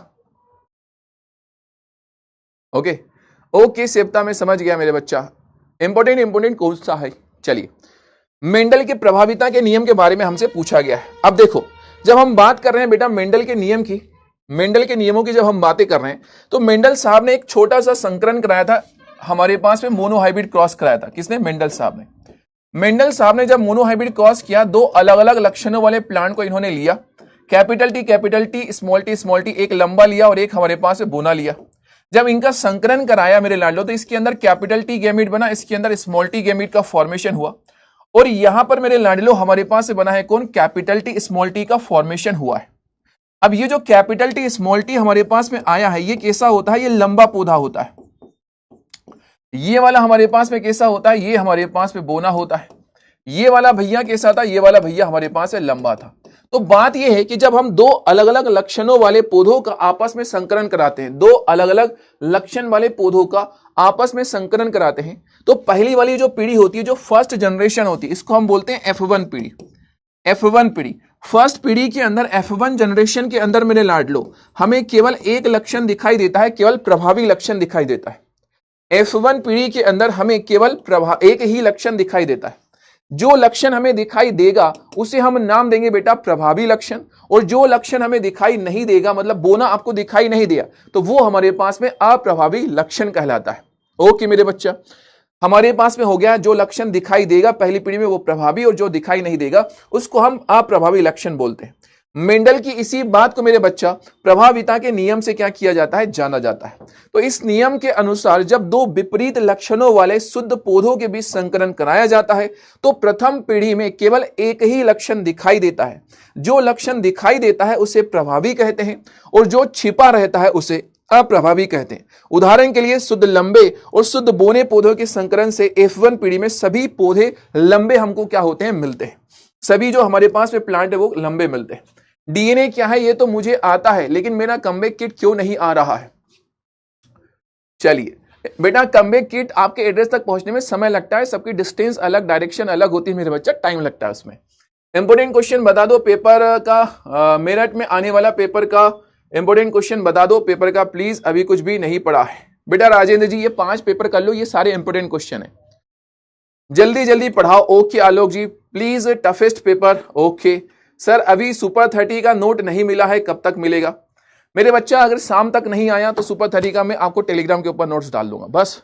ओके सेप्ता में समझ गया मेरे बच्चा। इंपोर्टेंट कौन सा है? चलिए, मेंडल के प्रभाविता के नियम के बारे में हमसे पूछा गया है। अब देखो, जब हम बात कर रहे हैं बेटा मेंडल के नियम की, मेंडल के नियमों की जब हम बातें कर रहे हैं, तो मेंडल साहब ने एक छोटा सा संकरण कराया था हमारे पास में, मोनोहाइब्रिड क्रॉस कराया था। किसने? मेंडल साहब ने। मेंडल साहब ने जब मोनोहाइब्रिड क्रॉस किया, 2 अलग अलग लक्षणों वाले प्लांट को इन्होंने लिया, कैपिटल टी, स्मॉल टी, एक लंबा लिया और एक हमारे पास बोना लिया। जब इनका संकरण कराया मेरे लाडलो, तो इसके अंदर कैपिटल टी गैमीट बना, इसके अंदर स्मॉल टी गैमीट का फॉर्मेशन हुआ, और यहां पर मेरे लाडलो हमारे पास से बना है कौन? कैपिटल टी स्मॉल टी का फॉर्मेशन हुआ है। अब ये जो कैपिटल टी स्मॉल टी हमारे पास में आया है, ये कैसा होता है? ये लंबा पौधा होता है। ये वाला हमारे पास में कैसा होता है? ये हमारे पास में बोना होता है। ये वाला भैया कैसा था? ये वाला भैया हमारे पास में लंबा था। तो बात यह है कि जब हम 2 अलग अलग लक्षणों वाले पौधों का आपस में संकरण कराते हैं, 2 अलग अलग लक्षण वाले पौधों का आपस में संकरण कराते हैं, तो पहली वाली जो पीढ़ी होती है, जो फर्स्ट जनरेशन होती है, इसको हम बोलते हैं F1 पीढ़ी। F1 पीढ़ी, फर्स्ट पीढ़ी के अंदर, F1 जनरेशन के अंदर मेरे लाडलो, हमें केवल एक लक्षण दिखाई देता है, केवल प्रभावी लक्षण दिखाई देता है। F1 पीढ़ी के अंदर हमें केवल एक ही लक्षण दिखाई देता है। जो लक्षण हमें दिखाई देगा उसे हम नाम देंगे बेटा प्रभावी लक्षण, और जो लक्षण हमें दिखाई नहीं देगा, मतलब बोना आपको दिखाई नहीं दिया, तो वो हमारे पास में अप्रभावी लक्षण कहलाता है। ओके मेरे बच्चा, हमारे पास में हो गया, जो लक्षण दिखाई देगा पहली पीढ़ी में वो प्रभावी, और जो दिखाई नहीं देगा उसको हम अप्रभावी लक्षण बोलते हैं। मेंडल की इसी बात को मेरे बच्चा प्रभाविता के नियम से क्या किया जाता है? जाना जाता है। तो इस नियम के अनुसार जब 2 विपरीत लक्षणों वाले शुद्ध पौधों के बीच संकरण कराया जाता है, तो प्रथम पीढ़ी में केवल एक ही लक्षण दिखाई देता है। जो लक्षण दिखाई देता है उसे प्रभावी कहते हैं, और जो छिपा रहता है उसे अप्रभावी कहते हैं। उदाहरण के लिए शुद्ध लंबे और शुद्ध बोने पौधों के संकरण से F1 पीढ़ी में सभी पौधे लंबे हमको क्या होते हैं, मिलते हैं। सभी जो हमारे पास में प्लांट है वो लंबे मिलते हैं। डीएनए क्या है ये तो मुझे आता है, लेकिन मेरा कमबैक किट क्यों नहीं आ रहा है? चलिए बेटा, कमबैक किट आपके एड्रेस तक पहुंचने में समय लगता है, सबकी डिस्टेंस अलग, डायरेक्शन अलग होती है मेरे बच्चा, टाइम लगता है उसमें। इंपोर्टेंट क्वेश्चन बता दो पेपर का, मेरठ में आने वाला पेपर का इंपोर्टेंट क्वेश्चन बता दो पेपर का प्लीज, अभी कुछ भी नहीं पढ़ा है। बेटा राजेंद्र जी ये 5 पेपर कर लो, ये सारे इंपोर्टेंट क्वेश्चन है, जल्दी जल्दी पढ़ाओ। Okay Alok ji please toughest paper. Okay sir अभी सुपर 30 का नोट नहीं मिला है, कब तक मिलेगा? मेरे बच्चा अगर शाम तक नहीं आया तो सुपर 30 का मैं आपको टेलीग्राम के ऊपर नोट्स डाल दूंगा बस।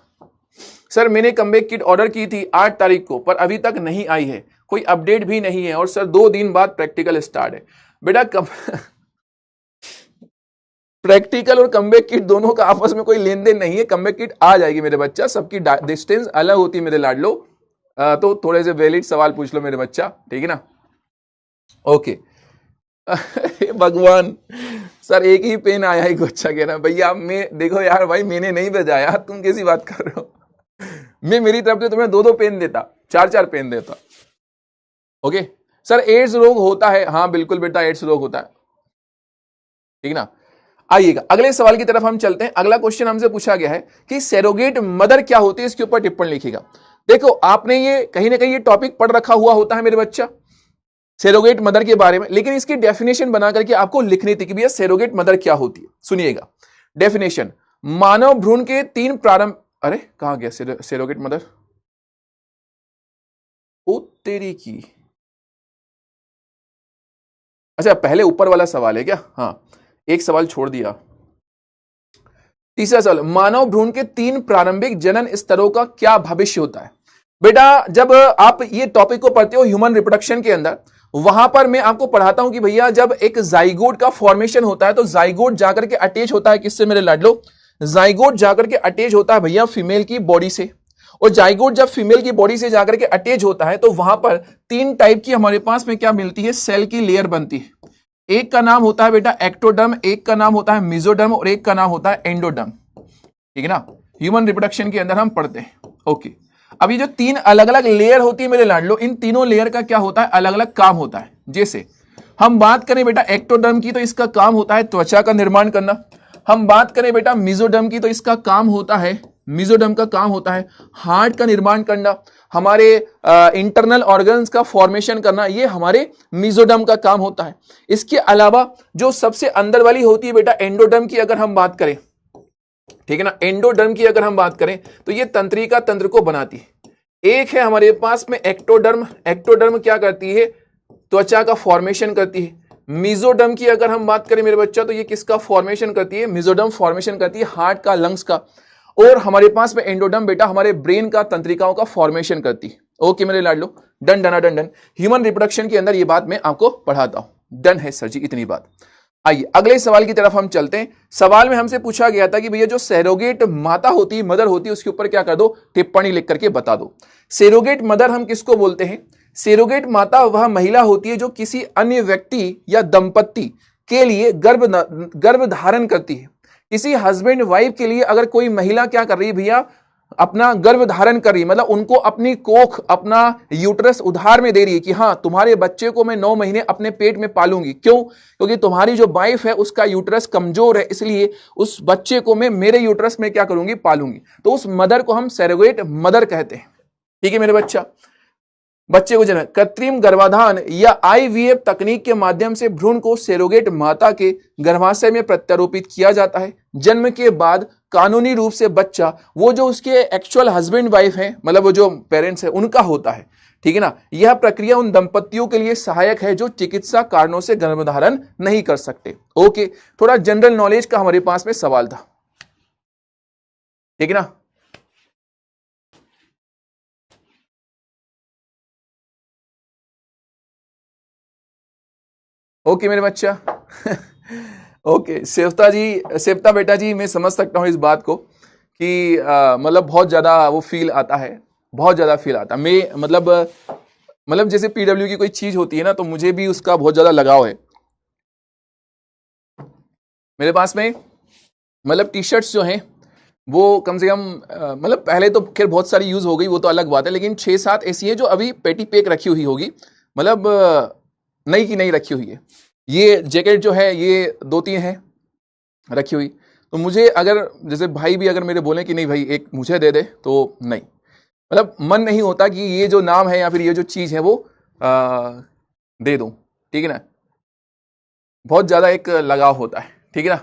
सर मैंने कमबैक किट ऑर्डर की थी 8 तारीख को, पर अभी तक नहीं आई है, कोई अपडेट भी नहीं है, और सर 2 दिन बाद प्रैक्टिकल स्टार्ट है। बेटा प्रैक्टिकल और कमबैक किट दोनों का आपस में कोई लेन देन नहीं है, कमबैक किट आ जाएगी मेरे बच्चा, सबकी डिस्टेंस अलग होती है मेरे लाडलो। तो थोड़े से वैलिड सवाल पूछ लो मेरे बच्चा, ठीक है ना? ओके भगवान सर एक ही पेन आया है, बच्चा कह रहा भैया मैं देखो यार भाई मैंने नहीं भेजा, तुम कैसी बात कर रहे हो? मैं मेरी तरफ से तुम्हें 2-2 पेन देता, 4-4 पेन देता। ओके सर एड्स रोग होता है? हाँ बिल्कुल बेटा एड्स रोग होता है, ठीक ना? आइएगा अगले सवाल की तरफ हम चलते हैं। अगला क्वेश्चन हमसे पूछा गया है कि सैरोगेट मदर क्या होती है, इसके ऊपर टिप्पणी लिखिएगा। देखो आपने ये कहीं ना कहीं ये टॉपिक पढ़ रखा हुआ होता है मेरे बच्चा, सैरोगेट मदर के बारे में, लेकिन इसकी डेफिनेशन बना करके आपको लिखनी थी कि भैया सैरोगेट मदर क्या होती है। सुनिएगा डेफिनेशन, मानव भ्रूण के 3 प्रारंभ, अरे कहां गया सैरोगेट मदर, ओ तेरी की, अच्छा पहले ऊपर वाला सवाल है क्या? हाँ एक सवाल छोड़ दिया। तीसरा सवाल, मानव भ्रूण के 3 प्रारंभिक जनन स्तरों का क्या भविष्य होता है? बेटा जब आप ये टॉपिक को पढ़ते हो ह्यूमन रिप्रोडक्शन के अंदर, वहां पर मैं आपको पढ़ाता हूं कि भैया जब एक जाइगोट का फॉर्मेशन होता है तो जाइगोट जाकर के अटैच होता है किससे मेरे लाडलो? जाइगोट जाकर के अटैच होता है भैया फीमेल की बॉडी से, और जाइगोट जब फीमेल की बॉडी से जाकर के अटैच होता है तो वहां पर 3 टाइप की हमारे पास में क्या मिलती है, सेल की लेयर बनती है। एक का नाम होता है बेटा एक्टोडर्म, एक का नाम होता है मेसोडर्म, और एक का नाम होता है एंडोडर्म, ठीक है ना? ह्यूमन रिप्रोडक्शन के अंदर हम पढ़ते हैं। ओके अब ये जो 3 अलग अलग लेयर होती है मेरे लाडलो, इन तीनों लेयर का क्या होता है, अलग अलग काम होता है। जैसे हम बात करें बेटा एक्टोडर्म की तो इसका काम होता है त्वचा का निर्माण करना। हम बात करें बेटा मेसोडर्म की तो इसका काम होता है, मेसोडर्म का काम होता है हार्ट का निर्माण करना, हमारे इंटरनल ऑर्गन्स का फॉर्मेशन करना, ये हमारे मेसोडर्म का काम होता है। इसके अलावा जो सबसे अंदर वाली होती है बेटा एंडोडर्म की अगर हम बात करें, ठीक है ना, एंडोडर्म की अगर हम बात करें तो ये तंत्रिका तंत्र को बनाती है। एक है हमारे पास में एक्टोडर्म, एक्टोडर्म क्या करती है, त्वचा का फॉर्मेशन करती है। मेसोडर्म की अगर हम बात करें मेरे बच्चा तो ये किसका फॉर्मेशन करती है, मेसोडर्म फॉर्मेशन करती है हार्ट का, लंग्स का। और हमारे पास में एंडोडर्म बेटा हमारे ब्रेन का, तंत्रिकाओं का फॉर्मेशन करती है। ओके मेरे लाडलो, done done done done. Human reproduction के अंदर ये बात मैं आपको पढ़ाता हूं, डन है सर जी, इतनी बात। आइए अगले सवाल की तरफ हम चलते हैं। सवाल में हमसे पूछा गया था कि भैया जो सैरोगेट माता होती है, मदर होती है, उसके ऊपर क्या कर दो, टिप्पणी लिख करके बता दो। सैरोगेट मदर हम किसको बोलते हैं? सैरोगेट माता वह महिला होती है जो किसी अन्य व्यक्ति या दंपत्ति के लिए गर्भ धारण करती है। किसी हस्बैंड वाइफ के लिए अगर कोई महिला क्या कर रही है भैया, अपना गर्भ धारण कर रही है, मतलब उनको अपनी कोख, अपना यूट्रस उधार में दे रही है कि हाँ तुम्हारे बच्चे को मैं 9 महीने अपने पेट में पालूंगी। क्यों? क्योंकि तुम्हारी जो वाइफ है उसका यूट्रस कमजोर है, इसलिए उस बच्चे को मैं मेरे यूट्रस में क्या करूंगी, पालूंगी। तो उस मदर को हम सैरोगेट मदर कहते हैं, ठीक है मेरे बच्चा। बच्चे को जन्म, कृत्रिम गर्भाधान या आईवीएफ तकनीक के माध्यम से भ्रूण को सैरोगेट माता के गर्भाशय में प्रत्यारोपित किया जाता है। जन्म के बाद कानूनी रूप से बच्चा वो जो उसके एक्चुअल हस्बैंड वाइफ हैं, मतलब वो जो पेरेंट्स हैं, उनका होता है, ठीक है ना। यह प्रक्रिया उन दंपतियों के लिए सहायक है जो चिकित्सा कारणों से गर्भधारण नहीं कर सकते। ओके, थोड़ा जनरल नॉलेज का हमारे पास में सवाल था, ठीक है ना। ओके मेरे बच्चा ओके सेवता जी, सेवता बेटा जी, मैं समझ सकता हूं इस बात को कि मतलब बहुत ज्यादा वो फील आता है, बहुत ज्यादा फील आता है। मैं मतलब जैसे पीडब्ल्यू की कोई चीज होती है ना, तो मुझे भी उसका बहुत ज्यादा लगाव है। मेरे पास में मतलब टी शर्ट्स जो हैं वो कम से कम मतलब पहले तो खैर बहुत सारी यूज हो गई, वो तो अलग बात है, लेकिन 6-7 ऐसी है जो अभी पेटी पेक रखी हुई होगी, मतलब नई की नई रखी हुई है। ये जैकेट जो है ये 2-3 है रखी हुई। तो मुझे अगर जैसे भाई भी अगर मेरे बोले कि नहीं भाई एक मुझे दे दे, तो नहीं, मतलब मन नहीं होता कि ये जो नाम है या फिर ये जो चीज है वो दे दूं, ठीक है ना, बहुत ज्यादा एक लगाव होता है, ठीक है ना।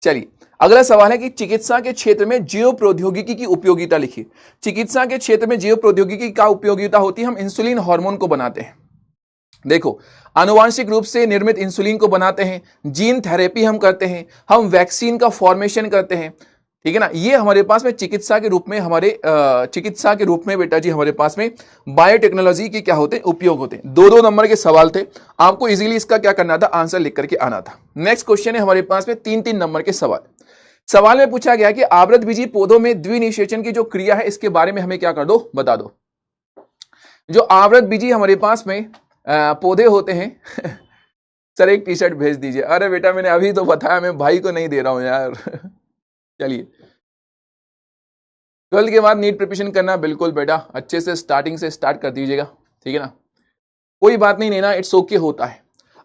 चलिए अगला सवाल है कि चिकित्सा के क्षेत्र में जैव प्रौद्योगिकी की उपयोगिता लिखिए। चिकित्सा के क्षेत्र में जैव प्रौद्योगिकी का उपयोगिता होती है, हम इंसुलिन हार्मोन को बनाते हैं। देखो, आनुवांशिक रूप से निर्मित इंसुलिन को बनाते हैं, जीन थेरेपी हम करते हैं, हम वैक्सीन का फॉर्मेशन करते हैं, ठीक है ना। ये हमारे पास में चिकित्सा के रूप में चिकित्सा के रूप में बेटा जी हमारे पास में बायोटेक्नोलॉजी के क्या होते हैं, उपयोग होते हैं। 2-2 नंबर के सवाल थे, आपको इजीली इसका क्या करना था, आंसर लिख करके आना था। नेक्स्ट क्वेश्चन है हमारे पास में 3-3 नंबर के सवाल में पूछा गया कि आवृतबीजी पौधों में द्विनिषेचन की जो क्रिया है इसके बारे में हमें क्या कर दो, बता दो। जो आवृतबीजी हमारे पास में पौधे होते हैं सर एक टी शर्ट भेज दीजिए। अरे बेटा मैंने अभी तो बताया, मैं भाई को नहीं दे रहा हूं यार चलिए, 12th के बाद नीट प्रिपरेशन करना बिल्कुल बेटा अच्छे से स्टार्टिंग से स्टार्ट कर दीजिएगा, ठीक है ना, कोई बात नहीं लेना, इट्स ओके होता है।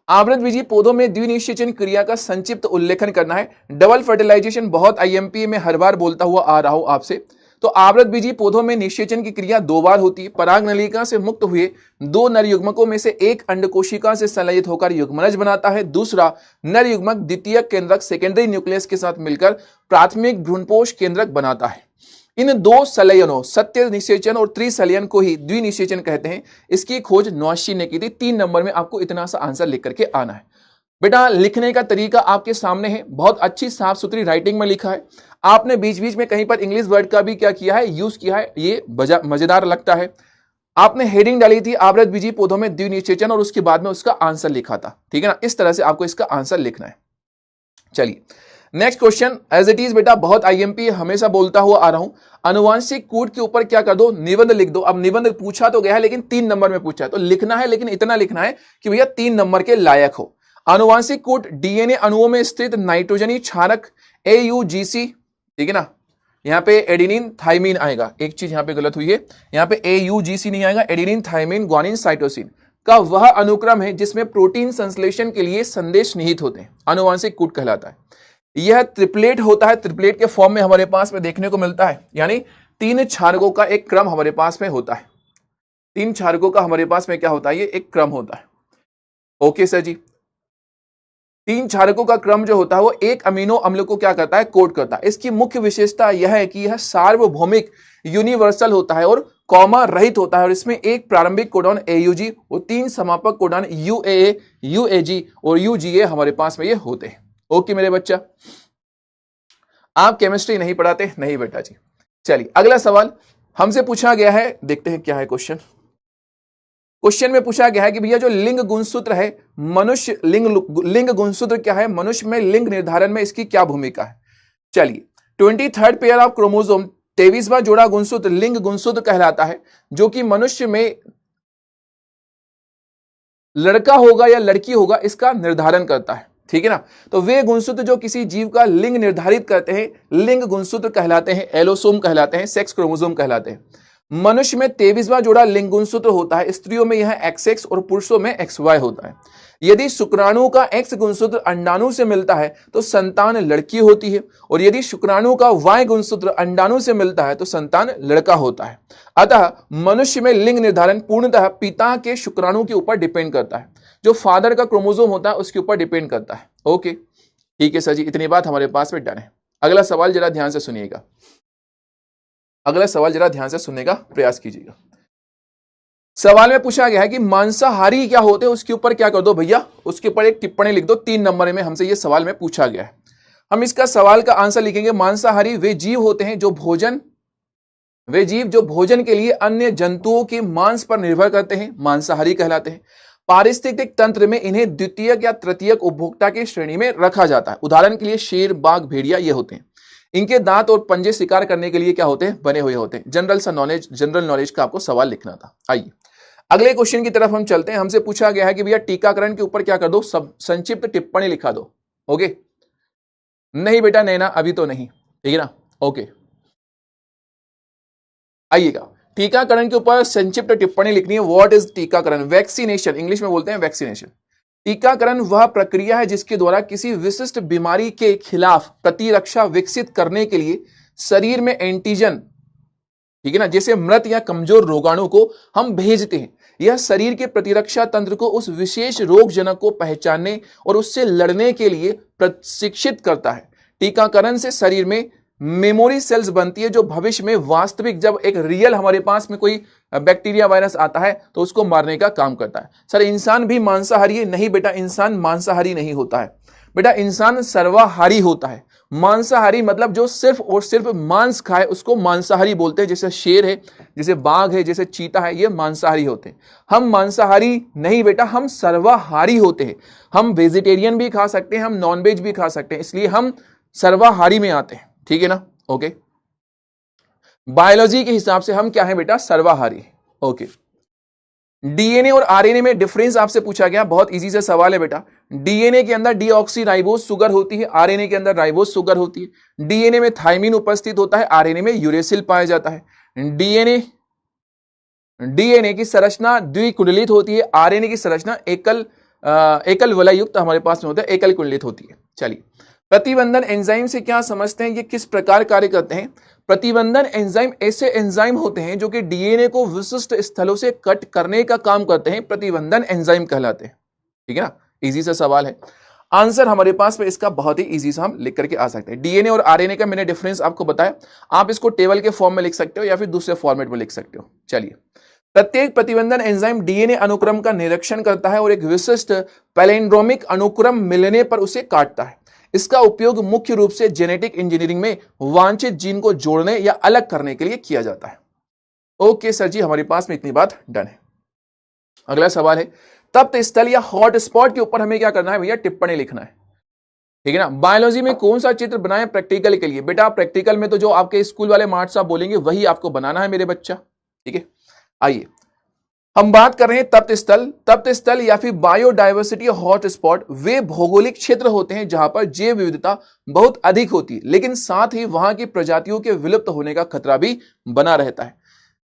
आवृतबीजी पौधों में द्विनिषेचन क्रिया का संक्षिप्त उल्लेखन करना है। डबल फर्टिलाइजेशन बहुत आईएमपी में हर बार बोलता हुआ आ रहा हूं आपसे। तो आवृतबीजी पौधों में निषेचन की क्रिया 2 बार होती है। पराग नलिका से मुक्त हुए 2 नर युग्मकों में से एक अंड कोशिका से संलयित होकर युग्मनज बनाता है, दूसरा नर युग्मक द्वितीयक केंद्रक सेकेंडरी न्यूक्लियस के साथ मिलकर प्राथमिक भ्रूणपोष केंद्रक बनाता है। इन 2 संलयनों सत्य निषेचन और त्रिसंलयन को ही द्विनिषेचन कहते हैं। इसकी खोज नौशी ने की थी। 3 नंबर में आपको इतना सा आंसर लिख करके आना है। बेटा लिखने का तरीका आपके सामने है, बहुत अच्छी साफ सुथरी राइटिंग में लिखा है। आपने बीच बीच में कहीं पर इंग्लिश वर्ड का भी क्या किया है, यूज किया है, ये मजेदार लगता है। आपने हेडिंग डाली थी आवृतबीजी पौधों में द्विनिषेचन और उसके बाद में उसका आंसर लिखा था, ठीक है ना। इस तरह से आपको इसका आंसर लिखना है। चलिए next question as it is बेटा बहुत आईएमपी हमेशा बोलता हुआ आ रहा हूं। अनुवांशिक कूट के ऊपर क्या कर दो, निबंध लिख दो। अब निबंध पूछा तो गया है लेकिन 3 नंबर में पूछा है तो लिखना है, लेकिन इतना लिखना है कि भैया 3 नंबर के लायक हो। अनुवांशिक कूट डीएनए अणुओं में स्थित नाइट्रोजनी क्षारक AUGC, ठीक है ना, यहां पे एडेनिन थाइमिन आएगा। एक चीज यहां पे गलत हुई है, यहां पे AUGC नहीं आएगा, एडेनिन थाइमिन ग्वानिन साइटोसिन का वह अनुक्रम है जिसमें प्रोटीन संश्लेषण के लिए संदेश निहित होते हैं, अनुवांशिक कूट कहलाता है। यह ट्रिपलेट होता है, ट्रिपलेट के फॉर्म में हमारे पास में देखने को मिलता है, यानी 3 क्षारकों का एक क्रम हमारे पास में होता है। 3 क्षारकों का हमारे पास में क्या होता है, ये एक क्रम होता है। ओके सर जी, 3 क्षारकों का क्रम जो होता है वो एक अमीनो अम्ल को क्या करता है, कोड करता है। इसकी मुख्य विशेषता यह है कि यह सार्वभौमिक यूनिवर्सल होता है और कॉमा रहित होता है, और इसमें एक प्रारंभिक कोडॉन AUG और 3 समापक कोडॉन UAA, UAG और UGA हमारे पास में ये होते हैं। ओके मेरे बच्चा, आप केमिस्ट्री नहीं पढ़ाते? नहीं बेटा जी। चलिए अगला सवाल हमसे पूछा गया है, देखते हैं क्या है क्वेश्चन। क्वेश्चन में पूछा गया है कि भैया जो लिंग गुणसूत्र है, मनुष्य लिंग गुणसूत्र क्या है, मनुष्य में लिंग निर्धारण में इसकी क्या भूमिका है। चलिए 23rd पेयर ऑफ क्रोमोसोम 23वां जोड़ा गुणसूत्र लिंग गुणसूत्र कहलाता है, जो कि मनुष्य में लड़का होगा या लड़की होगा इसका निर्धारण करता है, ठीक है ना। तो वे गुणसूत्र जो किसी जीव का लिंग निर्धारित करते हैं लिंग गुणसूत्र कहलाते हैं, एलोसोम कहलाते हैं, सेक्स क्रोमोसोम कहलाते हैं। मनुष्य में 23वां जोड़ा लिंग गुणसूत्र होता है, स्त्रियों में यह XX और पुरुषों में XY होता है। यदि शुक्राणु का X गुणसूत्र अंडाणु से मिलता है तो संतान लड़की होती है, और यदि शुक्राणु का Y गुणसूत्र अंडाणु से मिलता है तो संतान लड़का होता है। अतः मनुष्य में लिंग निर्धारण पूर्णतः पिता के शुक्राणु के ऊपर डिपेंड करता है, जो फादर का क्रोमोसोम होता है उसके ऊपर डिपेंड करता है। ओके ठीक है सर जी, इतनी बात हमारे पास में डन है। अगला सवाल जरा ध्यान से सुनिएगा, अगला सवाल जरा ध्यान से सुनने का प्रयास कीजिएगा। सवाल में पूछा गया है कि मांसाहारी क्या होते हैं, उसके ऊपर क्या कर दो भैया, उसके ऊपर एक टिप्पणी लिख दो। 3 नंबर में हमसे ये सवाल में पूछा गया है। हम इसका सवाल का आंसर लिखेंगे, मांसाहारी वे जीव होते हैं जो भोजन के लिए अन्य जंतुओं के मांस पर निर्भर करते हैं, मांसाहारी कहलाते हैं। पारिस्थितिक तंत्र में इन्हें द्वितीयक या तृतीयक उपभोक्ता की श्रेणी में रखा जाता है। उदाहरण के लिए शेर, बाघ, भेड़िया ये होते हैं। इनके दांत और पंजे शिकार करने के लिए क्या होते हैं, बने हुए होते हैं। जनरल नॉलेज का आपको सवाल लिखना था। आइए अगले क्वेश्चन की तरफ हम चलते हैं। हमसे पूछा गया है कि भैया टीकाकरण के ऊपर क्या कर दो, सब संक्षिप्त टिप्पणी लिखा दो। ओके नहीं बेटा नैना, अभी तो नहीं, ठीक है ना। ओके, आइएगा, टीकाकरण के ऊपर संक्षिप्त टिप्पणी लिखनी है। व्हाट इज टीकाकरण? वैक्सीनेशन, इंग्लिश में बोलते हैं वैक्सीनेशन। टीकाकरण वह प्रक्रिया है जिसके द्वारा किसी विशिष्ट बीमारी के खिलाफ प्रतिरक्षा विकसित करने के लिए शरीर में एंटीजन, ठीक है ना, जैसे मृत या कमजोर रोगाणु को हम भेजते हैं। यह शरीर के प्रतिरक्षा तंत्र को उस विशेष रोगजनक को पहचानने और उससे लड़ने के लिए प्रशिक्षित करता है। टीकाकरण से शरीर में मेमोरी सेल्स बनती है जो भविष्य में वास्तविक, जब एक रियल हमारे पास में कोई बैक्टीरिया वायरस आता है तो उसको मारने का काम करता है। सर इंसान भी मांसाहारी है? नहीं बेटा, इंसान मांसाहारी नहीं होता है बेटा, इंसान सर्वाहारी होता है। मांसाहारी मतलब जो सिर्फ और सिर्फ मांस खाए उसको मांसाहारी बोलते हैं। जैसे शेर है, जैसे बाघ है, जैसे चीता है, ये मांसाहारी होते हैं। हम मांसाहारी नहीं बेटा, हम सर्वाहारी होते हैं। हम वेजिटेरियन भी खा सकते हैं, हम नॉनवेज भी खा सकते हैं, इसलिए हम सर्वाहारी में आते हैं, ठीक है ना। ओके, बायोलॉजी के हिसाब से हम क्या है बेटा? सर्वाहारी। ओके, डीएनए और आरएनए में डिफरेंस आपसे पूछा गया, बहुत इजी से सवाल है बेटा। डीएनए के अंदर डीऑक्सीराइबोज शुगर होती है, आरएनए के अंदर राइबोज शुगर होती है। डीएनए में थायमिन उपस्थित होता है, आरएनए में यूरेसिल पाया जाता है। डीएनए की संरचना द्विकुंडलित होती है, आरएनए की संरचना एकल वलयुक्त हमारे पास में होता है, एकल कुंडलित होती है। चलिए, प्रतिबंधन एंजाइम से क्या समझते हैं, ये किस प्रकार कार्य करते हैं? प्रतिबंधन एंजाइम ऐसे एंजाइम होते हैं जो कि डीएनए को विशिष्ट स्थलों से कट करने का काम करते हैं, प्रतिबंधन एंजाइम कहलाते हैं, ठीक है ना। इजी सा सवाल है, आंसर हमारे पास में इसका बहुत ही इजी सा हम लिख करके आ सकते हैं। डीएनए और आरएनए का मैंने डिफरेंस आपको बताया, आप इसको टेबल के फॉर्म में लिख सकते हो या फिर दूसरे फॉर्मेट में लिख सकते हो। चलिए, प्रत्येक प्रतिबंधन एंजाइम डीएनए अनुक्रम का निरीक्षण करता है और एक विशिष्ट पैलिंड्रोमिक अनुक्रम मिलने पर उसे काटता है। इसका उपयोग मुख्य रूप से जेनेटिक इंजीनियरिंग में वांछित जीन को जोड़ने या अलग करने के लिए किया जाता है। ओके सर जी, हमारे पास में इतनी बात डन है। अगला सवाल है, तप्त स्थल या हॉट स्पॉट के ऊपर हमें क्या करना है भैया? टिप्पणी लिखना है, ठीक है ना। बायोलॉजी में कौन सा चित्र बनाए प्रैक्टिकल के लिए? बेटा प्रैक्टिकल में तो जो आपके स्कूल वाले मार्ट साहब बोलेंगे वही आपको बनाना है मेरे बच्चा, ठीक है। आइए, हम बात कर रहे हैं तप्त स्थल या फिर बायोडायवर्सिटी हॉट स्पॉट। वे भौगोलिक क्षेत्र होते हैं जहां पर जैव विविधता बहुत अधिक होती है, लेकिन साथ ही वहां की प्रजातियों के विलुप्त होने का खतरा भी बना रहता है,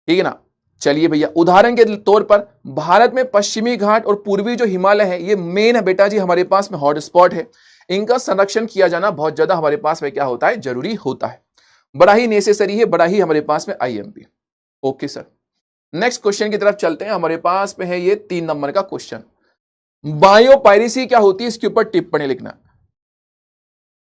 ठीक है ना। चलिए भैया, उदाहरण के तौर पर भारत में पश्चिमी घाट और पूर्वी जो हिमालय है, ये मेन है बेटा जी हमारे पास में हॉट स्पॉट है। इनका संरक्षण किया जाना बहुत ज्यादा हमारे पास में क्या होता है? जरूरी होता है, बड़ा ही नेसेसरी है, बड़ा ही हमारे पास में IMP. Okay sir, next question की तरफ चलते हैं। हमारे पास में है ये 3 नंबर का क्वेश्चन, बायोपायरेसी क्या होती है, इसके ऊपर टिप्पणी लिखना।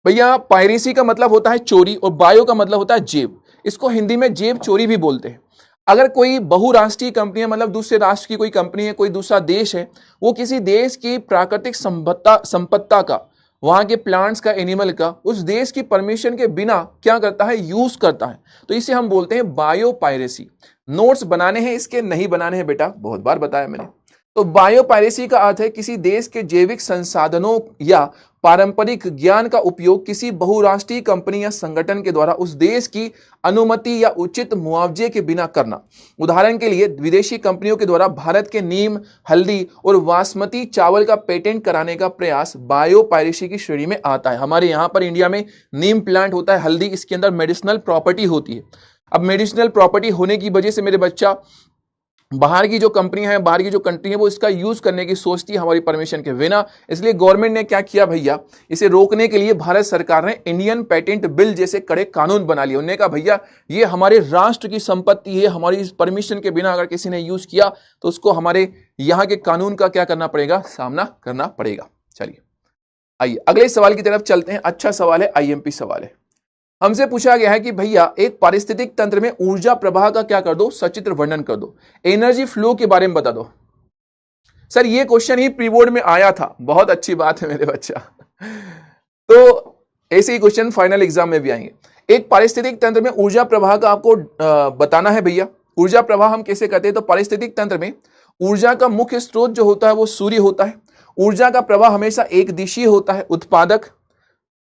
भैया पायरेसी का मतलब होता है चोरी और बायो का मतलब होता है जेब, इसको हिंदी में जेब चोरी भी बोलते हैं। अगर कोई बहुराष्ट्रीय कंपनी है, मतलब दूसरे राष्ट्र की कोई कंपनी है, कोई दूसरा देश है, वो किसी देश की प्राकृतिक संपत्ता का, वहां के प्लांट्स का, एनिमल का, उस देश की परमिशन के बिना क्या करता है? यूज करता है, तो इसे हम बोलते हैं बायोपायरेसी। नोट्स बनाने हैं इसके, नहीं बनाने हैं बेटा, बहुत बार बताया मैंने। तो बायोपायरेसी का अर्थ है किसी देश के जैविक संसाधनों या पारंपरिक ज्ञान का उपयोग किसी बहुराष्ट्रीय कंपनी या संगठन के द्वारा उस देश की अनुमति या उचित मुआवजे के बिना करना। उदाहरण के लिए विदेशी कंपनियों के द्वारा भारत के नीम, हल्दी और बासमती चावल का पेटेंट कराने का प्रयास बायोपायरेसी की श्रेणी में आता है। हमारे यहाँ पर इंडिया में नीम प्लांट होता है, हल्दी, इसके अंदर मेडिसिनल प्रॉपर्टी होती है। अब मेडिसिनल प्रॉपर्टी होने की वजह से मेरे बच्चा, बाहर की जो कंपनी है, बाहर की जो कंट्री है, वो इसका यूज करने की सोचती है हमारी परमिशन के बिना। इसलिए गवर्नमेंट ने क्या किया भैया, इसे रोकने के लिए भारत सरकार ने इंडियन पेटेंट बिल जैसे कड़े कानून बना लिए। उन्होंने कहा भैया ये हमारे राष्ट्र की संपत्ति है, हमारी परमिशन के बिना अगर किसी ने यूज किया तो उसको हमारे यहाँ के कानून का क्या करना पड़ेगा? सामना करना पड़ेगा। चलिए आइए अगले सवाल की तरफ चलते हैं। अच्छा सवाल है, आईएमपी सवाल है। हमसे पूछा गया है कि भैया एक पारिस्थितिक तंत्र में ऊर्जा प्रवाह का क्या कर दो? सचित्र वर्णन कर दो, एनर्जी फ्लो के बारे में बता दो। सर ये क्वेश्चन ही प्री बोर्ड में आया था, बहुत अच्छी बात है मेरे बच्चा। तो ऐसे ही क्वेश्चन फाइनल एग्जाम में भी आएंगे। एक पारिस्थितिक तंत्र में ऊर्जा प्रवाह का आपको बताना है भैया। ऊर्जा प्रवाह हम कैसे करते हैं? तो पारिस्थितिक तंत्र में ऊर्जा का मुख्य स्रोत जो होता है वो सूर्य होता है। ऊर्जा का प्रवाह हमेशा एक दिशीय होता है। उत्पादक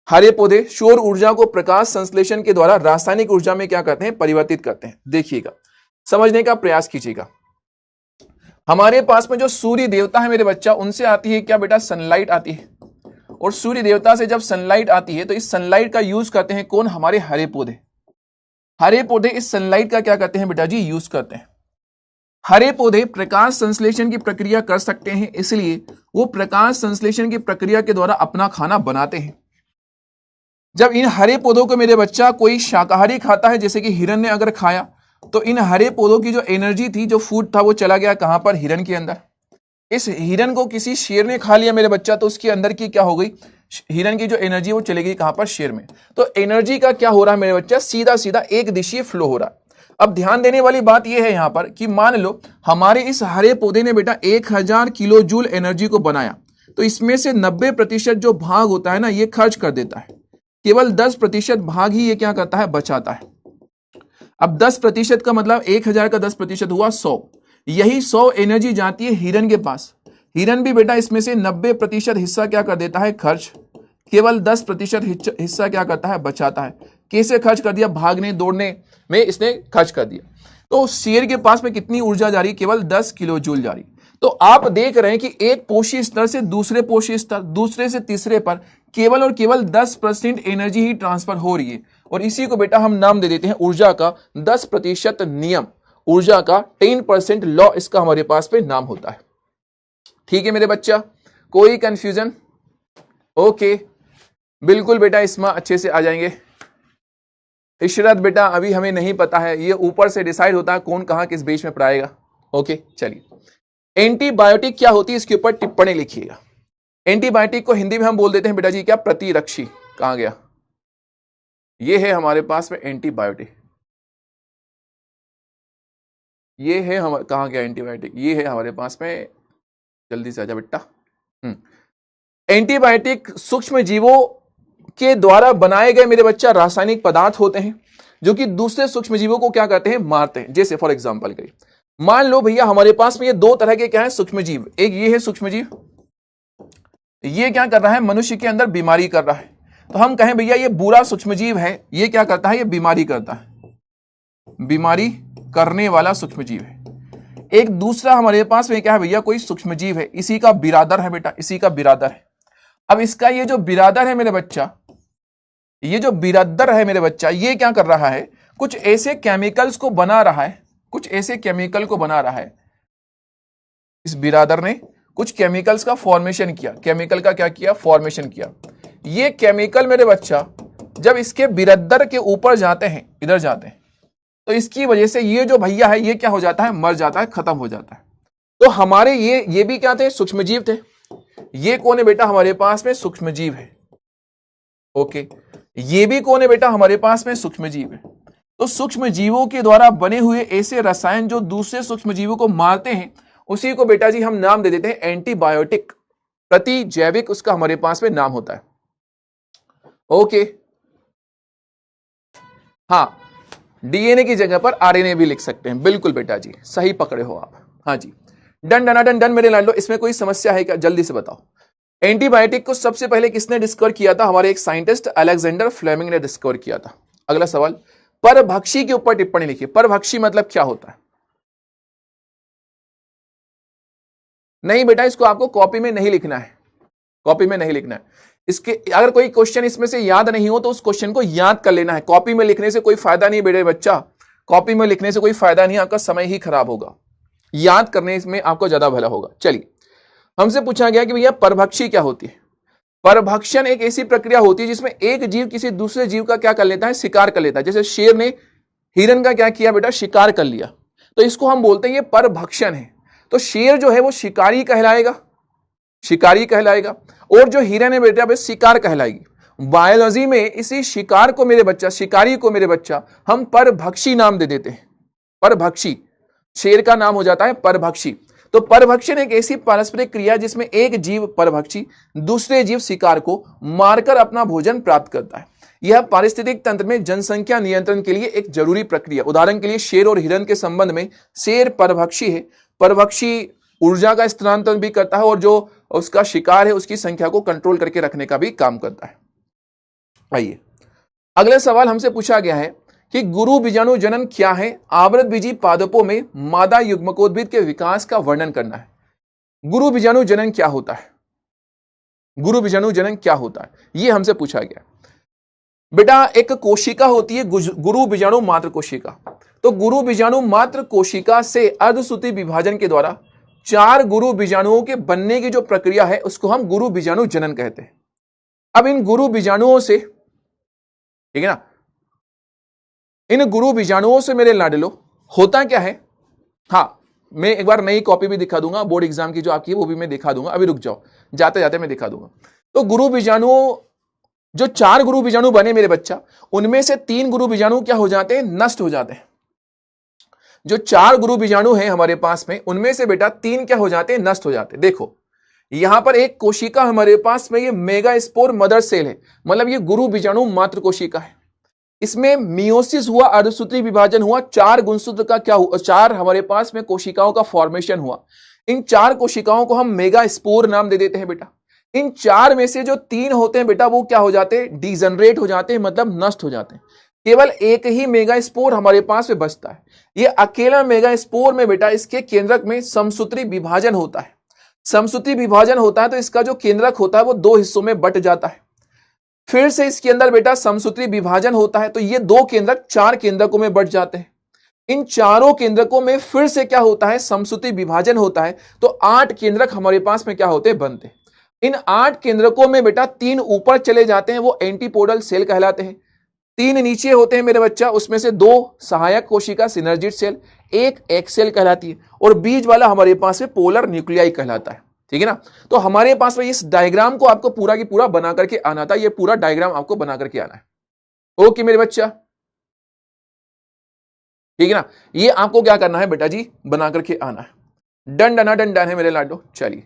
हरे पौधे सौर ऊर्जा को प्रकाश संश्लेषण के द्वारा रासायनिक ऊर्जा में क्या करते हैं? परिवर्तित करते हैं। देखिएगा, समझने का प्रयास कीजिएगा। हमारे पास में जो सूर्य देवता है मेरे बच्चा, उनसे आती है क्या बेटा? सनलाइट आती है। और सूर्य देवता से जब सनलाइट आती है तो इस सनलाइट का यूज करते हैं कौन? हमारे हरे पौधे। हरे पौधे इस सनलाइट का क्या करते हैं बेटा जी? यूज करते हैं। हरे पौधे प्रकाश संश्लेषण की प्रक्रिया कर सकते हैं, इसलिए वो प्रकाश संश्लेषण की प्रक्रिया के द्वारा अपना खाना बनाते हैं। जब इन हरे पौधों को मेरे बच्चा कोई शाकाहारी खाता है, जैसे कि हिरन ने अगर खाया, तो इन हरे पौधों की जो एनर्जी थी, जो फूड था, वो चला गया कहां पर? हिरन के अंदर। इस हिरन को किसी शेर ने खा लिया मेरे बच्चा, तो उसके अंदर की क्या हो गई? हिरन की जो एनर्जी वो चली गई कहां पर? शेर में। तो एनर्जी का क्या हो रहा है मेरे बच्चा? सीधा सीधा एक दिशीय फ्लो हो रहा है। अब ध्यान देने वाली बात यह है यहां पर कि मान लो हमारे इस हरे पौधे ने बेटा 1000 किलो जूल एनर्जी को बनाया, तो इसमें से 90% जो भाग होता है ना, ये खर्च कर देता है। केवल 10% भाग ही ये क्या करता है? बचाता है। अब 10% का मतलब 1000 का 10% हुआ 100। यही 100 एनर्जी जाती है हिरन के पास। हिरन भी बेटा इसमें से 90% हिस्सा क्या कर देता है? खर्च। केवल 10% हिस्सा क्या करता है? बचाता है। कैसे खर्च कर दिया? भागने दौड़ने में इसने खर्च कर दिया। तो शेर के पास में कितनी ऊर्जा जा रही? केवल 10 किलो जूल जा रही। तो आप देख रहे हैं कि एक पोषी स्तर से दूसरे पोषी स्तर, दूसरे से तीसरे पर केवल और केवल 10% एनर्जी ही ट्रांसफर हो रही है। और इसी को बेटा हम नाम दे देते हैं ऊर्जा का 10% नियम, ऊर्जा का 10% लॉ, इसका हमारे पास में नाम होता है। ठीक है मेरे बच्चा, कोई कंफ्यूजन? ओके, बिल्कुल बेटा इसमें अच्छे से आ जाएंगे। इशरत बेटा अभी हमें नहीं पता है, ये ऊपर से डिसाइड होता है कौन कहां किस बेच में पढ़ाएगा। ओके चलिए, एंटीबायोटिक क्या होती है इसके ऊपर टिप्पणी लिखिएगा। एंटीबायोटिक को हिंदी में हम बोल देते हैं बेटा जी क्या? प्रतिरक्षी। कहां गया? ये है हमारे पास में एंटीबायोटिक। ये है हम कहां गया एंटीबायोटिक? ये है हमारे पास में, जल्दी से आजा बेटा। एंटीबायोटिक सूक्ष्म जीवों के द्वारा बनाए गए मेरे बच्चा रासायनिक पदार्थ होते हैं जो कि दूसरे सूक्ष्म जीवों को क्या करते हैं? मारते हैं। जैसे फॉर एग्जांपल करिए, मान लो भैया हमारे पास में ये दो तरह के क्या है? सूक्ष्म जीव। एक ये है सूक्ष्म जीव, ये क्या कर रहा है? मनुष्य के अंदर बीमारी कर रहा है। तो हम कहें भैया ये बुरा सूक्ष्म जीव है, ये क्या करता है? ये बीमारी करता है, बीमारी करने वाला सूक्ष्म जीव है। एक दूसरा हमारे पास में क्या है भैया? कोई सूक्ष्म जीव है, इसी का बिरादर है बेटा, इसी का बिरादर है। अब इसका ये जो बिरादर है मेरे बच्चा, ये जो बिरादर है मेरे बच्चा, ये क्या कर रहा है? कुछ ऐसे केमिकल्स को बना रहा है, कुछ ऐसे केमिकल को बना रहा है। इस बिरादर ने कुछ केमिकल्स का फॉर्मेशन किया, केमिकल का क्या किया? फॉर्मेशन किया। ये केमिकल मेरे बच्चा जब इसके बिरादर के ऊपर जाते हैं, इधर जाते हैं, तो इसकी वजह से ये जो भैया है ये क्या हो जाता है? मर जाता है, खत्म हो जाता है। तो हमारे ये भी क्या थे? सूक्ष्म जीव थे। ये कौन है बेटा? हमारे पास में सूक्ष्म जीव है। ओके, ये भी कौन है बेटा? हमारे पास में सूक्ष्म जीव है। तो सूक्ष्म जीवों के द्वारा बने हुए ऐसे रसायन जो दूसरे सूक्ष्म जीवों को मारते हैं, उसी को बेटा जी हम नाम दे देते हैं एंटीबायोटिक। प्रतिजैविक उसका हमारे पास में नाम होता है। ओके, हाँ, डीएनए की जगह पर आरएनए भी लिख सकते हैं। बिल्कुल बेटा जी, सही पकड़े हो आप। हाँ जी, डन डन डन डन मेरे लाडलो। इसमें कोई समस्या है क्या? जल्दी से बताओ। एंटीबायोटिक को सबसे पहले किसने डिस्कवर किया था? हमारे एक साइंटिस्ट अलेक्जेंडर फ्लेमिंग ने डिस्कवर किया था। अगला सवाल, परभक्षी के ऊपर टिप्पणी लिखिए। परभक्षी मतलब क्या होता है? नहीं बेटा, इसको आपको कॉपी में नहीं लिखना है, कॉपी में नहीं लिखना है। इसके अगर कोई क्वेश्चन इसमें से याद नहीं हो तो उस क्वेश्चन को याद कर लेना है। कॉपी में लिखने से कोई फायदा नहीं बेटे बच्चा, कॉपी में लिखने से कोई फायदा नहीं, आपका समय ही खराब होगा। याद करने में आपको ज्यादा भला होगा। चलिए, हमसे पूछा गया कि भैया परभक्षी क्या होती है? परभक्षण एक ऐसी प्रक्रिया होती है जिसमें एक जीव किसी दूसरे जीव का क्या कर लेता है? शिकार कर लेता है। जैसे शेर ने हिरन का क्या किया बेटा? शिकार कर लिया। तो इसको हम बोलते हैं ये परभक्षण है। तो शेर जो है वो शिकारी कहलाएगा, शिकारी कहलाएगा, और जो हिरन है बेटा शिकार कहलाएगी। बायोलॉजी में इसी शिकार को मेरे बच्चा, शिकारी को मेरे बच्चा हम परभक्षी नाम दे देते हैं। परभक्षी, शेर का नाम हो जाता है परभक्षी। तो परभक्षण एक ऐसी पारस्परिक क्रिया जिसमें एक जीव परभक्षी दूसरे जीव शिकार को मारकर अपना भोजन प्राप्त करता है। यह पारिस्थितिक तंत्र में जनसंख्या नियंत्रण के लिए एक जरूरी प्रक्रिया। उदाहरण के लिए शेर और हिरन के संबंध में शेर परभक्षी है। परभक्षी ऊर्जा का स्थानांतरण भी करता है और जो उसका शिकार है उसकी संख्या को कंट्रोल करके रखने का भी काम करता है। आइए, अगले सवाल हमसे पूछा गया है कि गुरु बीजाणु जनन क्या है? आवृत बीजी पादपों में मादा युग्मकोद्भिद के विकास का वर्णन करना है। गुरु बीजाणु जनन क्या होता है? गुरु बीजाणु जनन क्या होता है, ये हमसे पूछा गया। बेटा एक कोशिका होती है गुरु बीजाणु मात्र कोशिका, तो गुरु बीजाणु मात्र कोशिका से अर्धसूत्री विभाजन के द्वारा 4 गुरु बीजाणुओं के बनने की जो प्रक्रिया है उसको हम गुरु बीजाणु जनन कहते हैं। अब इन गुरु बीजाणुओं से, ठीक है ना, इन गुरु बीजाणुओं से मेरे लाडलो होता क्या है, हाँ मैं एक बार नई कॉपी भी दिखा दूंगा बोर्ड एग्जाम की जो आपकी है वो भी मैं दिखा दूंगा, अभी रुक जाओ, जाते जाते मैं दिखा दूंगा। तो गुरु बीजाणुओं, जो 4 गुरु बीजाणु बने मेरे बच्चा, उनमें से 3 गुरु बीजाणु क्या हो जाते हैं, नष्ट हो जाते हैं। जो 4 गुरु बीजाणु हैं हमारे पास में, उनमें से बेटा 3 क्या हो जाते हैं, नष्ट हो जाते हैं। देखो यहां पर एक कोशिका हमारे पास में, ये मेगा स्पोर मदर सेल है, मतलब ये गुरु बीजाणु मात्र कोशिका है। इसमें मियोसिस हुआ, अर्धसूत्री विभाजन हुआ, 4 गुणसूत्र का क्या हुआ, 4 हमारे पास में कोशिकाओं का फॉर्मेशन हुआ। इन 4 कोशिकाओं को हम मेगा स्पोर नाम दे देते हैं बेटा। इन 4 में से जो 3 होते हैं बेटा वो क्या हो जाते हैं, डिजनरेट हो जाते हैं, मतलब नष्ट हो जाते हैं। केवल एक ही मेगा स्पोर हमारे पास में बचता है। ये अकेला मेगा स्पोर में बेटा इसके केंद्रक में समसूत्री विभाजन होता है। समसूत्री विभाजन होता है तो इसका जो केंद्रक होता है वो 2 हिस्सों में बट जाता है। फिर से इसके अंदर बेटा समसूत्री विभाजन होता है तो ये 2 केंद्रक 4 केंद्रकों में बट जाते हैं। इन चारों केंद्रकों में फिर से क्या होता है, समसूत्री विभाजन होता है तो 8 केंद्रक हमारे पास में क्या होते हैं, बनते हैं। इन 8 केंद्रकों में बेटा 3 ऊपर चले जाते हैं, वो एंटीपोडल सेल कहलाते हैं। 3 नीचे होते हैं मेरे बच्चा, उसमें से 2 सहायक कोशिका सिनर्जिड सेल, एक एक्स सेल कहलाती है, और बीच वाला हमारे पास में पोलर न्यूक्लियाई कहलाता है। ठीक है ना। तो हमारे पास में इस डायग्राम को आपको पूरा की पूरा बना करके आना था, ये पूरा डायग्राम आपको बना करके आना है। ओके मेरे बच्चा, ठीक है ना। ये आपको क्या करना है बेटा जी, बना करके आना है। डन डना डन डन है मेरे लाडो। चलिए,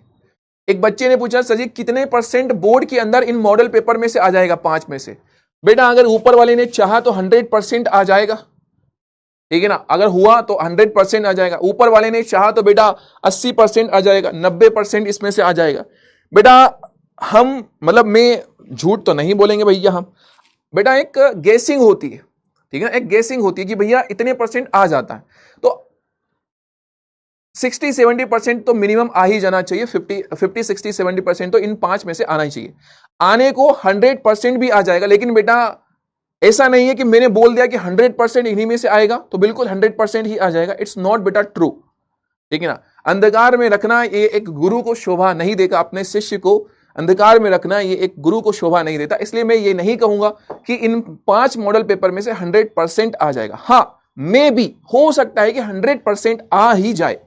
एक बच्चे ने पूछा सर जी कितने % बोर्ड के अंदर इन मॉडल पेपर में से आ जाएगा, 5 में से। बेटा अगर ऊपर वाले ने चाहा तो 100% आ जाएगा, ठीक है ना। अगर हुआ तो 100% आ जाएगा। ऊपर वाले ने चाहा तो बेटा 80% आ जाएगा, 90% इसमें से आ जाएगा। बेटा हम मतलब मैं झूठ तो नहीं बोलेंगे भैया, हम बेटा एक गेसिंग होती है, ठीक है, एक गेसिंग होती है कि भैया इतने % आ जाता है, तो 60-70% तो मिनिमम आ ही जाना चाहिए। 50, 60, 70% तो इन 5 में से आना ही चाहिए। आने को 100% भी आ जाएगा, लेकिन बेटा ऐसा नहीं है कि मैंने बोल दिया कि 100% इन्हीं में से आएगा तो बिल्कुल 100% ही आ जाएगा। इट्स नॉट बेटा ट्रू, ठीक है ना। अंधकार में रखना ये एक गुरु को शोभा नहीं देगा, अपने शिष्य को अंधकार में रखना ये एक गुरु को शोभा नहीं देता। इसलिए मैं ये नहीं कहूंगा कि इन 5 मॉडल पेपर में से 100% आ जाएगा। हाँ, मैं भी हो सकता है कि 100% आ ही जाए,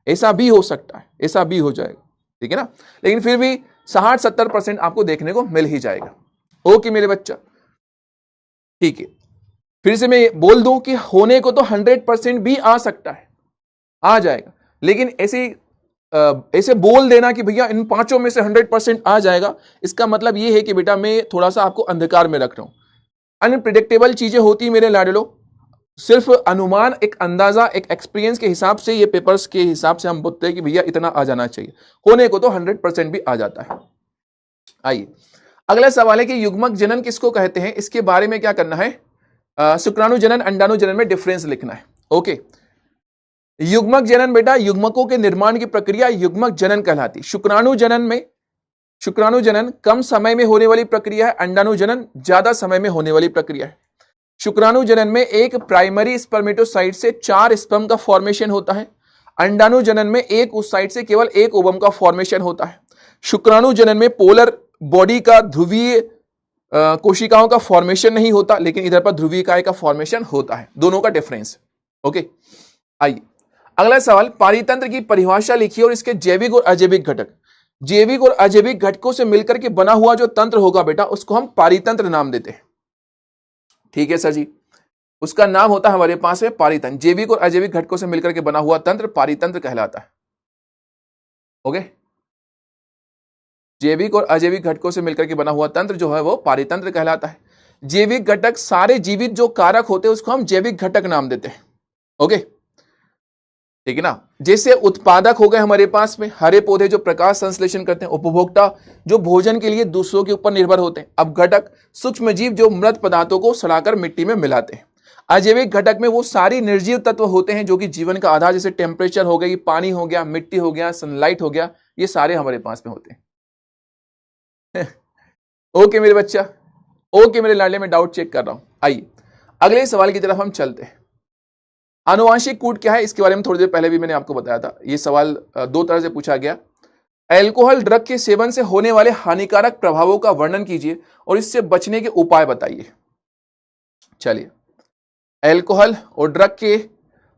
ऐसा भी हो सकता है, ऐसा भी हो जाएगा, ठीक है ना। लेकिन फिर भी 60-70% आपको देखने को मिल ही जाएगा। ओके मेरे बच्चा, ठीक है। फिर से मैं बोल दूं कि होने को तो 100% भी आ सकता है, आ जाएगा, लेकिन ऐसे बोल देना कि भैया इन 5 में से 100% आ जाएगा, इसका मतलब ये है कि बेटा मैं थोड़ा सा आपको अंधकार में रख रहा हूं। अनप्रिडिक्टेबल चीजें होती मेरे लाडलो, सिर्फ अनुमान, एक अंदाजा, एक एक्सपीरियंस के हिसाब से, ये पेपर्स के हिसाब से हम बोलते हैं कि भैया इतना आ जाना चाहिए। होने को तो 100% भी आ जाता है। आइए अगला सवाल है कि युग्मक जनन किसको कहते हैं, इसके बारे में क्या करना है, शुक्राणु जनन अंडाणु जनन में डिफरेंस लिखना है। ओके, युग्मक जनन बेटा युग्मकों के निर्माण की प्रक्रिया युग्मक जनन कहलाती। शुक्राणु जनन कम समय में होने वाली प्रक्रिया है, अंडाणु जनन ज्यादा समय में होने वाली प्रक्रिया है। शुक्राणु जनन में एक प्राइमरी स्पर्मेटोसाइट से 4 स्पर्म का फॉर्मेशन होता है। अंडाणु जनन में एक उस साइट से केवल 1 ओवम का फॉर्मेशन होता है। शुक्राणु जनन में पोलर बॉडी का ध्रुवीय कोशिकाओं का फॉर्मेशन नहीं होता, लेकिन इधर पर ध्रुवीय काय का फॉर्मेशन होता है। दोनों का डिफरेंस। ओके, आइए अगला सवाल, पारितंत्र की परिभाषा लिखिए और इसके जैविक और अजैविक घटक। जैविक और अजैविक घटकों से मिलकर के बना हुआ जो तंत्र होगा बेटा उसको हम पारितंत्र नाम देते हैं। ठीक है सर जी, उसका नाम होता है हमारे पास में पारितंत्र। जैविक और अजैविक घटकों से मिलकर के बना हुआ तंत्र पारितंत्र कहलाता है। ओके, जैविक और अजैविक घटकों से मिलकर के बना हुआ तंत्र जो है वो पारितंत्र कहलाता है। जैविक घटक सारे जीवित जो कारक होते हैं उसको हम जैविक घटक नाम देते हैं। ओके, ठीक है ना। जैसे उत्पादक हो गए हमारे पास में हरे पौधे जो प्रकाश संश्लेषण करते हैं, उपभोक्ता जो भोजन के लिए दूसरों के ऊपर निर्भर होते हैं। अब घटक सूक्ष्म जीव जो मृत पदार्थों को सड़ाकर मिट्टी में मिलाते हैं। अजैविक घटक में वो सारी निर्जीव तत्व होते हैं जो कि जीवन का आधार, जैसे टेम्परेचर हो गई, पानी हो गया, मिट्टी हो गया, सनलाइट हो गया, ये सारे हमारे पास में होते हैं। ओके मेरे बच्चा, ओके मेरे लाडले, में डाउट चेक कर रहा हूं। आइए अगले सवाल की तरफ हम चलते हैं। आनुवांशिक कूट क्या है, इसके बारे में थोड़ी देर पहले भी मैंने आपको बताया था। यह सवाल दो तरह से पूछा गया। अल्कोहल ड्रग के सेवन से होने वाले हानिकारक प्रभावों का वर्णन कीजिए और इससे बचने के उपाय बताइए। चलिए, अल्कोहल और ड्रग के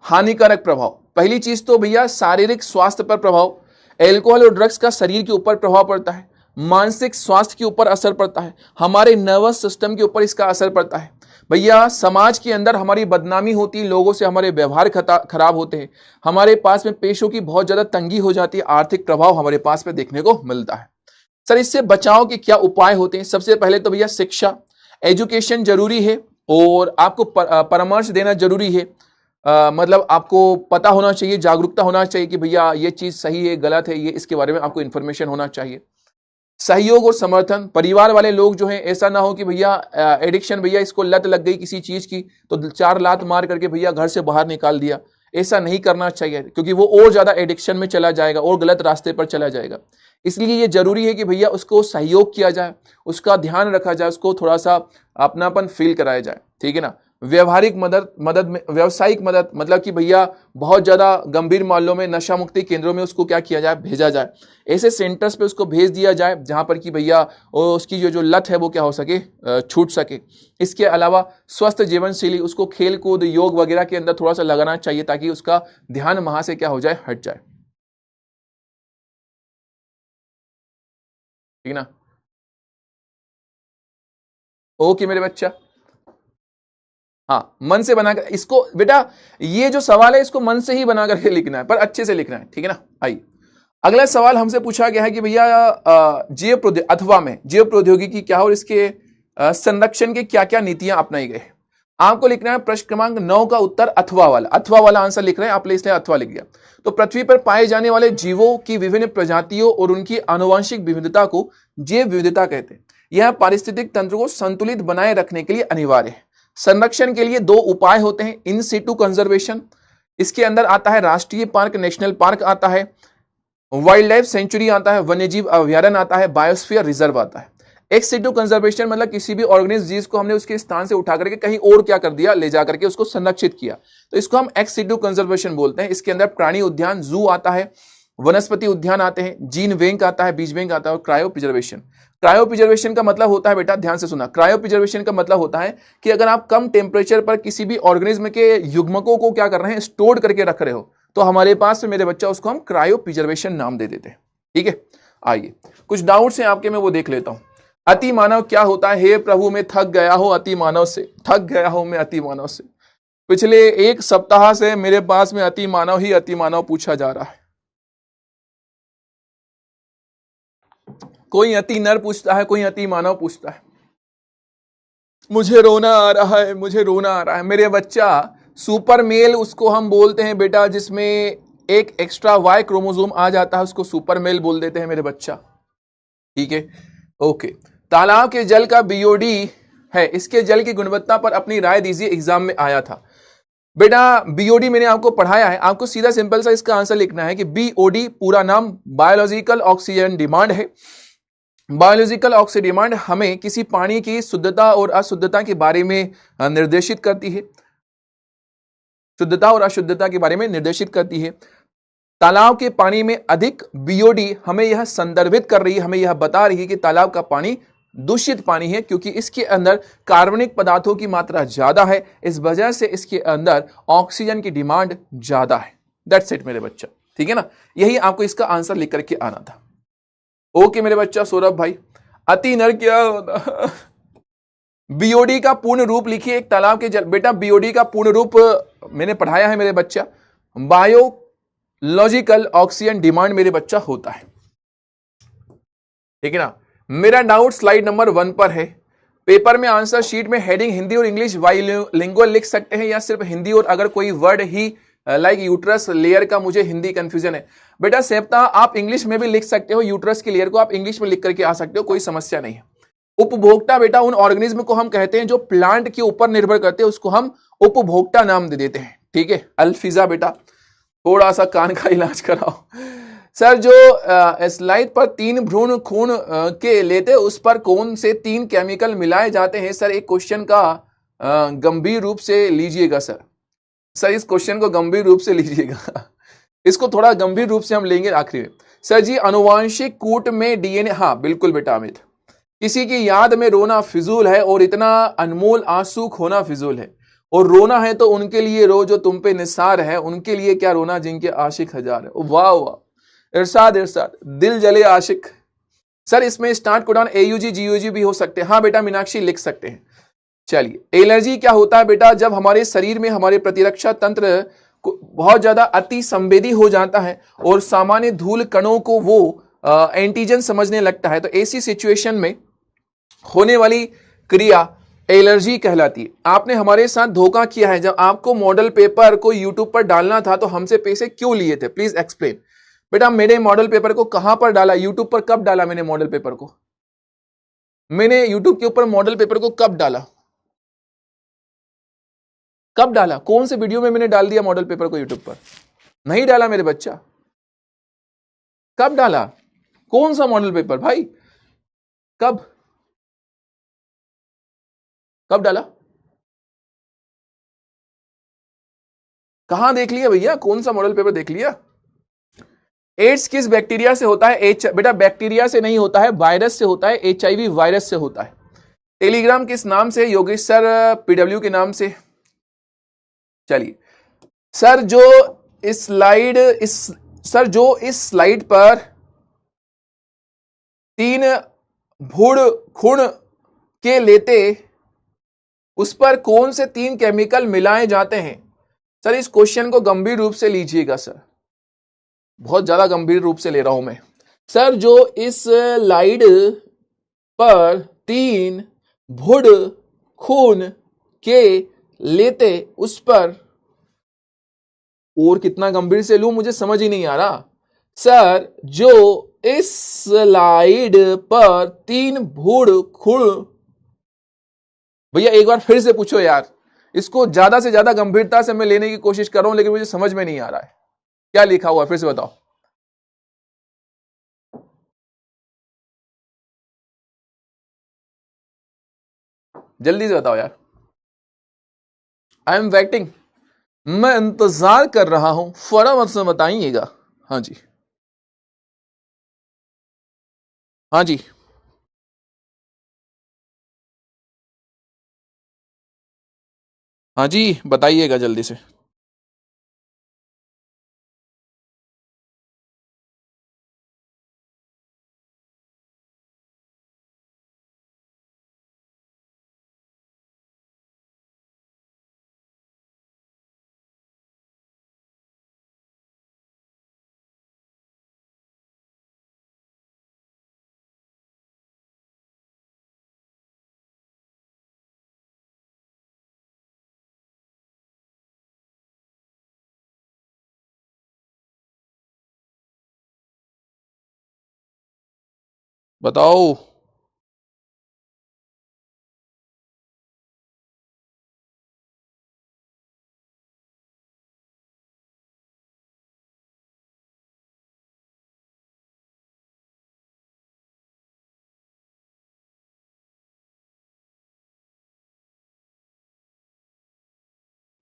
हानिकारक प्रभाव। पहली चीज तो भैया शारीरिक स्वास्थ्य पर प्रभाव। अल्कोहल और ड्रग्स का शरीर के ऊपर प्रभाव पड़ता है, मानसिक स्वास्थ्य के ऊपर असर पड़ता है, हमारे नर्वस सिस्टम के ऊपर इसका असर पड़ता है। भैया समाज के अंदर हमारी बदनामी होती है, लोगों से हमारे व्यवहार खराब होते हैं, हमारे पास में पेशों की बहुत ज्यादा तंगी हो जाती है, आर्थिक प्रभाव हमारे पास में देखने को मिलता है। सर इससे बचाव के क्या उपाय होते हैं? सबसे पहले तो भैया शिक्षा, एजुकेशन जरूरी है और आपको परामर्श देना जरूरी है। मतलब आपको पता होना चाहिए, जागरूकता होना चाहिए कि भैया ये चीज सही है गलत है, ये इसके बारे में आपको इंफॉर्मेशन होना चाहिए। सहयोग और समर्थन, परिवार वाले लोग जो हैं, ऐसा ना हो कि भैया एडिक्शन, भैया इसको लत लग गई किसी चीज की तो 4 लात मार करके भैया घर से बाहर निकाल दिया। ऐसा नहीं करना चाहिए क्योंकि वो और ज्यादा एडिक्शन में चला जाएगा और गलत रास्ते पर चला जाएगा। इसलिए ये जरूरी है कि भैया उसको सहयोग किया जाए, उसका ध्यान रखा जाए, उसको थोड़ा सा अपनापन फील कराया जाए, ठीक है ना। व्यवहारिक मदद में, व्यवसायिक मदद, मतलब कि भैया बहुत ज्यादा गंभीर मामलों में नशा मुक्ति केंद्रों में उसको क्या किया जाए, भेजा जाए। ऐसे सेंटर्स पे उसको भेज दिया जाए जहां पर कि भैया उसकी जो लत है वो क्या हो सके, छूट सके। इसके अलावा स्वस्थ जीवन शैली, उसको खेल कूद योग वगैरह के अंदर थोड़ा सा लगाना चाहिए ताकि उसका ध्यान वहां से क्या हो जाए, हट जाए, ठीक ना। ओके मेरे बच्चा, हाँ मन से बनाकर इसको बेटा, ये जो सवाल है इसको मन से ही बना करके लिखना है, पर अच्छे से लिखना है, ठीक है ना। आइए अगला सवाल हमसे पूछा गया है कि भैया जैव प्रौद्योगिकी क्या है और इसके संरक्षण के क्या क्या नीतियां अपनाई गई। आपको लिखना है प्रश्न क्रमांक 9 का उत्तर अथवा वाला आंसर लिख रहे हैं आप, इसलिए अथवा लिख दिया। तो पृथ्वी पर पाए जाने वाले जीवों की विभिन्न प्रजातियों और उनकी आनुवंशिक विविधता को जैव विविधता कहते हैं। यह पारिस्थितिक तंत्र को संतुलित बनाए रखने के लिए अनिवार्य है। संरक्षण के लिए 2 उपाय होते हैं, इन सिटू कंजर्वेशन, इसके अंदर आता है राष्ट्रीय पार्क, नेशनल पार्क आता है, वाइल्ड लाइफ सेंचुरी आता है, वन्यजीव अभ्यारण्य आता है, बायोस्फीयर रिजर्व आता है। एक्स सिटू कंजर्वेशन मतलब किसी भी ऑर्गेनिज्म जिसको हमने उसके स्थान से उठा करके कहीं और क्या कर दिया, ले जाकर के उसको संरक्षित किया, तो इसको हम एक्स सिटू कंजर्वेशन बोलते हैं। इसके अंदर प्राणी उद्यान, जू आता है, वनस्पति उद्यान आते हैं, जीन बैंक आता है, बीज बैंक आता है, और क्रायो प्रिजर्वेशन। क्रायो प्रिजर्वेशन का मतलब होता है बेटा, ध्यान से सुना, क्रायो प्रिजर्वेशन का मतलब होता है कि अगर आप कम टेम्परेचर पर किसी भी ऑर्गेनिज्म के युग्मकों को क्या कर रहे हैं, स्टोर करके रख रहे हो, तो हमारे पास मेरे बच्चा उसको हम क्रायो प्रिजर्वेशन नाम दे देते हैं, ठीक है। आइए कुछ डाउट्स हैं आपके, मैं वो देख लेता हूं। अति मानव क्या होता है? हे प्रभु मैं थक गया हूं अति मानव से, थक गया हूं मैं अति मानव से। पिछले 1 सप्ताह से मेरे पास में अति मानव ही अति मानव पूछा जा रहा है। कोई अति नर पूछता है, कोई अति मानव पूछता है। मुझे रोना आ रहा है, मुझे रोना आ रहा है। मेरे बच्चा सुपर मेल उसको हम बोलते हैं बेटा, जिसमें एक एक्स्ट्रा वाई क्रोमोसोम आ जाता है, उसको सुपर मेल बोल देते हैं मेरे बच्चा, ठीक है। ओके, तालाब के जल का बीओडी है, इसके जल की गुणवत्ता पर अपनी राय दीजिए, एग्जाम में आया था। बेटा बीओडी मैंने आपको पढ़ाया है, आपको सीधा सिंपल सा इसका आंसर लिखना है कि बीओडी पूरा नाम बायोलॉजिकल ऑक्सीजन डिमांड है। बायोलॉजिकल ऑक्सीजन डिमांड हमें किसी पानी की शुद्धता और अशुद्धता के बारे में निर्देशित करती है, शुद्धता और अशुद्धता के बारे में निर्देशित करती है। तालाब के पानी में अधिक बीओडी हमें यह संदर्भित कर रही है, हमें यह बता रही है कि तालाब का पानी दूषित पानी है, क्योंकि इसके अंदर कार्बनिक पदार्थों की मात्रा ज्यादा है, इस वजह से इसके अंदर ऑक्सीजन की डिमांड ज्यादा है। दैट्स इट मेरे बच्चा, ठीक है ना। यही आपको इसका आंसर लिख करके आना था। ओके मेरे बच्चा सौरभ भाई, अति नर क्या होता? बीओडी का पूर्ण रूप लिखिए, एक तालाब के जल। बेटा बीओडी का पूर्ण रूप मैंने पढ़ाया है मेरे बच्चा, बायोलॉजिकल ऑक्सीजन डिमांड मेरे बच्चा होता है, ठीक है ना। मेरा डाउट स्लाइड नंबर 1 पर है। पेपर में आंसर शीट में हेडिंग हिंदी और इंग्लिश बाइलिंगुअल लिख सकते हैं या सिर्फ हिंदी, और अगर कोई वर्ड ही लाइक यूट्रस लेयर का मुझे हिंदी कंफ्यूजन है। बेटा सेप्ता आप इंग्लिश में भी लिख सकते हो, यूट्रस की लेयर को आप इंग्लिश में लिख करके आ सकते हो, कोई समस्या नहीं है। उपभोक्ता बेटा उन ऑर्गेनिज्म को हम कहते हैं जो प्लांट के ऊपर निर्भर करते हैं, उसको हम उपभोक्ता नाम दे देते हैं, ठीक है। अल्फिजा बेटा थोड़ा सा कान का इलाज कराओ। सर जो स्लाइड पर 3 भ्रूण खून के लेते उस पर कौन से 3 केमिकल मिलाए जाते हैं? सर एक क्वेश्चन का गंभीर रूप से लीजिएगा सर। सर इस क्वेश्चन को गंभीर रूप से लीजिएगा इसको थोड़ा गंभीर रूप से हम लेंगे आखिरी में। सर जी अनुवांशिक कूट में डीएनए, हाँ बिल्कुल बेटा अमित। किसी की याद में रोना फिजूल है और इतना अनमोल आंसू खोना फिजूल है। और रोना है तो उनके लिए रो जो तुम पे निसार है, उनके लिए क्या रोना जिनके आशिक हजार है। वाह वाह, इरशाद इरशाद, दिल जले आशिक। सर इसमें स्टार्ट को डाउन एयूजी जीयूजी भी हो सकते हैं। हाँ बेटा मीनाक्षी लिख सकते हैं। चलिए एलर्जी क्या होता है बेटा? जब हमारे शरीर में हमारे प्रतिरक्षा तंत्र बहुत ज्यादा अति संवेदी हो जाता है और सामान्य धूल कणों को वो एंटीजन समझने लगता है, तो ऐसी सिचुएशन में होने वाली क्रिया एलर्जी कहलाती है। आपने हमारे साथ धोखा किया है। जब आपको मॉडल पेपर को यूट्यूब पर डालना था तो हमसे पैसे क्यों लिए थे? Please explain. बेटा मेरे मॉडल पेपर को कहां पर डाला? यूट्यूब पर कब डाला मैंने मॉडल पेपर को? मैंने यूट्यूब के ऊपर मॉडल पेपर को कब डाला? कब डाला? कौन से वीडियो में मैंने डाल दिया मॉडल पेपर को यूट्यूब पर? नहीं डाला मेरे बच्चा। कब डाला? कौन सा मॉडल पेपर भाई? कब कब डाला? कहां देख लिया भैया? कौन सा मॉडल पेपर देख लिया? एड्स किस बैक्टीरिया से होता है? बेटा बैक्टीरिया से नहीं होता है, वायरस से होता है। HIV वायरस से होता है। टेलीग्राम किस नाम से? योगेश सर PW के नाम से। चलिए सर जो इस स्लाइड पर 3 भ्रूण खून के लेते उस पर कौन से 3 केमिकल मिलाए जाते हैं? सर इस क्वेश्चन को गंभीर रूप से लीजिएगा सर, बहुत ज्यादा गंभीर रूप से ले रहा हूं मैं। सर जो इस स्लाइड पर 3 भ्रूण खून के लेते उस पर, और कितना गंभीर से लूं मुझे समझ ही नहीं आ रहा। सर जो इस स्लाइड पर 3 भ्रूण खून, भैया एक बार फिर से पूछो यार, इसको ज्यादा से ज्यादा गंभीरता से मैं लेने की कोशिश कर रहा हूं लेकिन मुझे समझ में नहीं आ रहा है क्या लिखा हुआ है, फिर से बताओ। जल्दी से बताओ यार। आई एम वेटिंग, मैं इंतजार कर रहा हूं, फटाफट से बताइएगा। हाँ जी, हाँ जी, हाँ जी, बताइएगा जल्दी से। बताओ।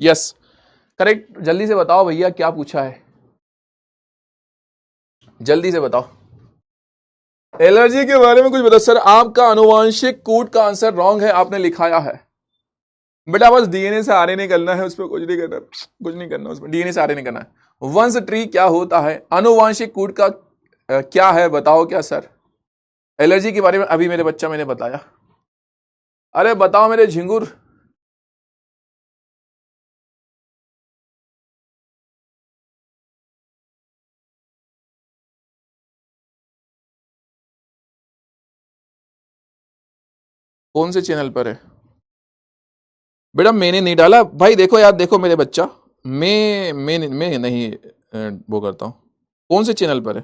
यस करेक्ट, जल्दी से बताओ भैया क्या पूछा है, जल्दी से बताओ। एलर्जी के बारे में कुछ बताओ। सर आपका अनुवांशिक कूट का आंसर रॉन्ग है, आपने लिखाया है। बेटा बस डीएनए से आरएनए करना है, उस पर कुछ नहीं करना, कुछ नहीं करना उसमें, डीएनए से आरएनए करना है। वंश ट्री क्या होता है? अनुवांशिक कूट का क्या है बताओ क्या सर? एलर्जी के बारे में अभी मेरे बच्चा मैंने बताया। अरे बताओ मेरे झिंगुर। कौन से चैनल पर है? बेटा मैंने नहीं डाला भाई, देखो यार, देखो मेरे बच्चा, मैं नहीं वो करता हूं। कौन से चैनल पर है?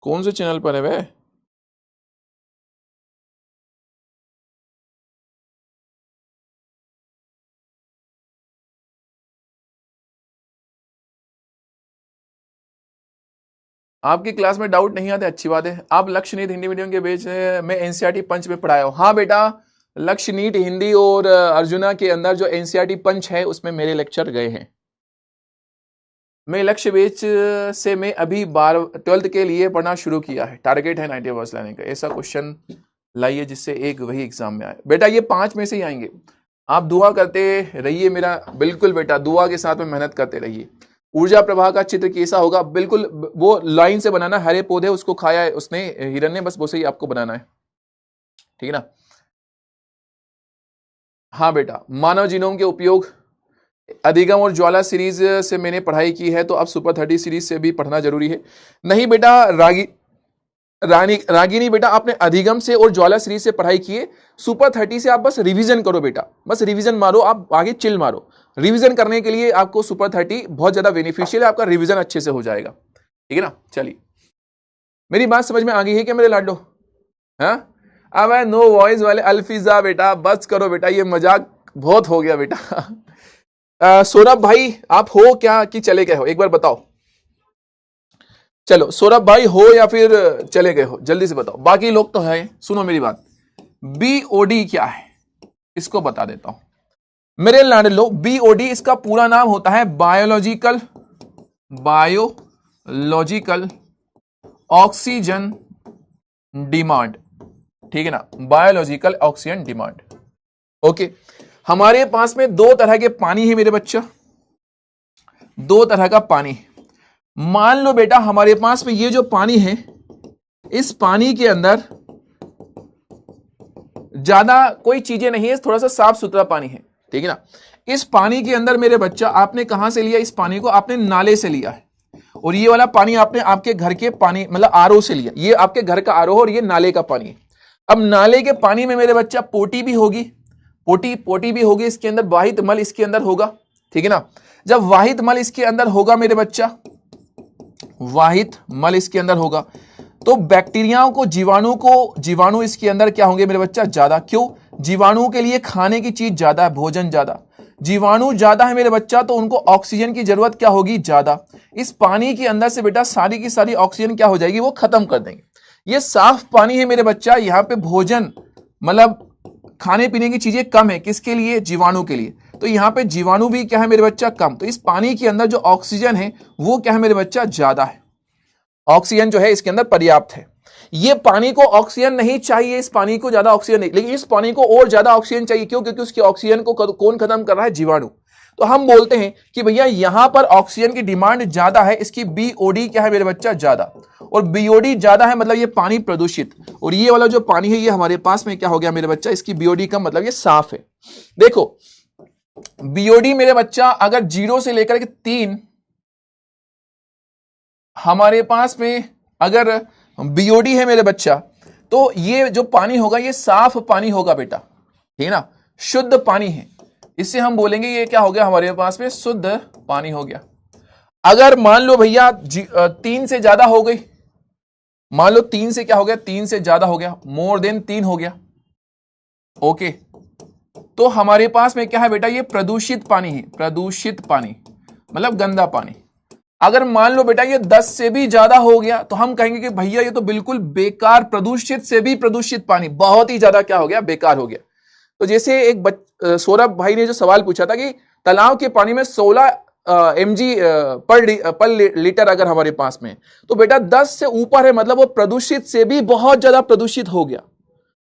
कौन से चैनल पर है वे? आपकी क्लास में डाउट नहीं आते, अच्छी बात है। आप लक्ष्य नीट हिंदी मीडियम के बेच में एनसीईआरटी पंच में पढ़ाया हो? हाँ बेटा, लक्ष्य नीट हिंदी और अर्जुना के अंदर जो एनसीईआरटी पंच है उसमें मेरे लेक्चर गए हैं। मैं लक्ष्य बेच से मैं अभी 12th के लिए पढ़ना शुरू किया है, टारगेट है 90 वर्स लाने का। ऐसा क्वेश्चन लाइए जिससे एक वही एग्जाम में आए। बेटा ये 5 में से ही आएंगे। आप दुआ करते रहिए मेरा, बिल्कुल बेटा, दुआ के साथ में मेहनत करते रहिए। ऊर्जा प्रवाह का चित्र कैसा होगा? बिल्कुल वो लाइन से बनाना, हरे पौधे उसको खाया है उसने हिरन ने, बस वो से ही आपको बनाना है, ठीक है ना। हाँ बेटा, मानव जीनोम के उपयोग अधिगम और ज्वाला सीरीज से मैंने पढ़ाई की है, तो अब सुपर 30 सीरीज से भी पढ़ना जरूरी है। नहीं बेटा रागिनी बेटा, आपने अधिगम से और ज्वाला सीरीज से पढ़ाई की है, सुपर 30 से आप बस रिवीजन करो बेटा, बस रिवीजन मारो, आप आगे चिल मारो। रिवीजन करने के लिए आपको सुपर 30 बहुत ज्यादा बेनिफिशियल है, आपका रिवीजन अच्छे से हो जाएगा, ठीक है ना। चलिए, मेरी बात समझ में आ गई है क्या मेरे लाडो? हाँ, अब नो वॉइस वाले अल्फिजा बेटा बस करो बेटा, ये मजाक बहुत हो गया बेटा। सौरभ भाई आप हो क्या कि चले गए हो, एक बार बताओ। चलो सौरभ भाई हो या फिर चले गए हो, जल्दी से बताओ। बाकी लोग तो है, सुनो मेरी बात। बीओडी क्या है इसको बता देता हूं मेरे लाडलो। बीओडी इसका पूरा नाम होता है बायोलॉजिकल ऑक्सीजन डिमांड, ठीक है ना, बायोलॉजिकल ऑक्सीजन डिमांड। ओके, हमारे पास में 2 तरह के पानी है मेरे बच्चा, 2 तरह का पानी। मान लो बेटा हमारे पास में ये जो पानी है, इस पानी के अंदर ज्यादा कोई चीजें नहीं है, थोड़ा सा साफ सुथरा पानी है, ठीक है ना। इस पानी के अंदर मेरे बच्चा आपने कहां से लिया? इस पानी को आपने नाले से लिया है, और ये वाला पानी आपने आपके घर के पानी मतलब आरओ से लिया। ये आपके घर का आरओ और ये नाले का पानी है। अब नाले के पानी में मेरे बच्चा पोटी भी होगी, पोटी भी होगी, इसके अंदर वाहित मल इसके अंदर होगा, ठीक है ना। जब वाहित मल इसके अंदर होगा मेरे बच्चा, वाहित मल इसके अंदर होगा, तो बैक्टीरियाओं को जीवाणु इसके अंदर क्या होंगे मेरे बच्चा? ज्यादा। क्यों? जीवाणु के लिए खाने की चीज ज्यादा है, भोजन ज्यादा, जीवाणु ज्यादा है मेरे बच्चा, तो उनको ऑक्सीजन की जरूरत क्या होगी? ज्यादा। इस पानी के अंदर से बेटा सारी की सारी ऑक्सीजन क्या हो जाएगी? वो खत्म कर देंगे। ये साफ पानी है मेरे बच्चा, यहां पे भोजन मतलब खाने पीने की चीजें कम है, किसके लिए? जीवाणु के लिए। तो यहां पे जीवाणु भी क्या है मेरे बच्चा? कम। तो इस पानी के अंदर जो ऑक्सीजन है वो क्या है मेरे बच्चा? ज्यादा है। ऑक्सीजन जो है इसके अंदर पर्याप्त है। ये पानी को ऑक्सीजन नहीं चाहिए, इस पानी को ज्यादा ऑक्सीजन नहीं, लेकिन इस पानी को और ज्यादा ऑक्सीजन चाहिए। क्यों? क्योंकि उसकी ऑक्सीजन को कौन खत्म कर रहा है? जीवाणु। तो हम बोलते हैं कि भैया यहां पर ऑक्सीजन की डिमांड ज्यादा है, इसकी बीओडी क्या है मेरे बच्चा? ज्यादा। और बीओडी ज्यादा है मतलब ये पानी प्रदूषित, और ये वाला जो पानी है ये हमारे पास में क्या हो गया मेरे बच्चा? इसकी बीओडी कम मतलब ये साफ है। देखो बीओडी मेरे बच्चा अगर 0 से लेकर के 3 हमारे पास में अगर बीओडी है मेरे बच्चा, तो ये जो पानी होगा ये साफ पानी होगा बेटा, ठीक है ना, शुद्ध पानी है। इससे हम बोलेंगे ये क्या हो गया हमारे पास में? शुद्ध पानी हो गया। अगर मान लो भैया 3 से ज्यादा हो गई, मान लो 3 से क्या हो गया? 3 से ज्यादा हो गया, मोर देन 3 हो गया, ओके, तो हमारे पास में क्या है बेटा? ये प्रदूषित पानी है, प्रदूषित पानी मतलब गंदा पानी। अगर मान लो बेटा ये 10 से भी ज्यादा हो गया, तो हम कहेंगे कि भैया ये तो बिल्कुल बेकार, प्रदूषित से भी प्रदूषित पानी, बहुत ही ज्यादा क्या हो गया? बेकार हो गया। तो जैसे एक सौरभ भाई ने जो सवाल पूछा था कि तालाब के पानी में 16 mg पर लीटर अगर हमारे पास में, तो बेटा 10 से ऊपर है मतलब वो प्रदूषित से भी बहुत ज्यादा प्रदूषित हो गया,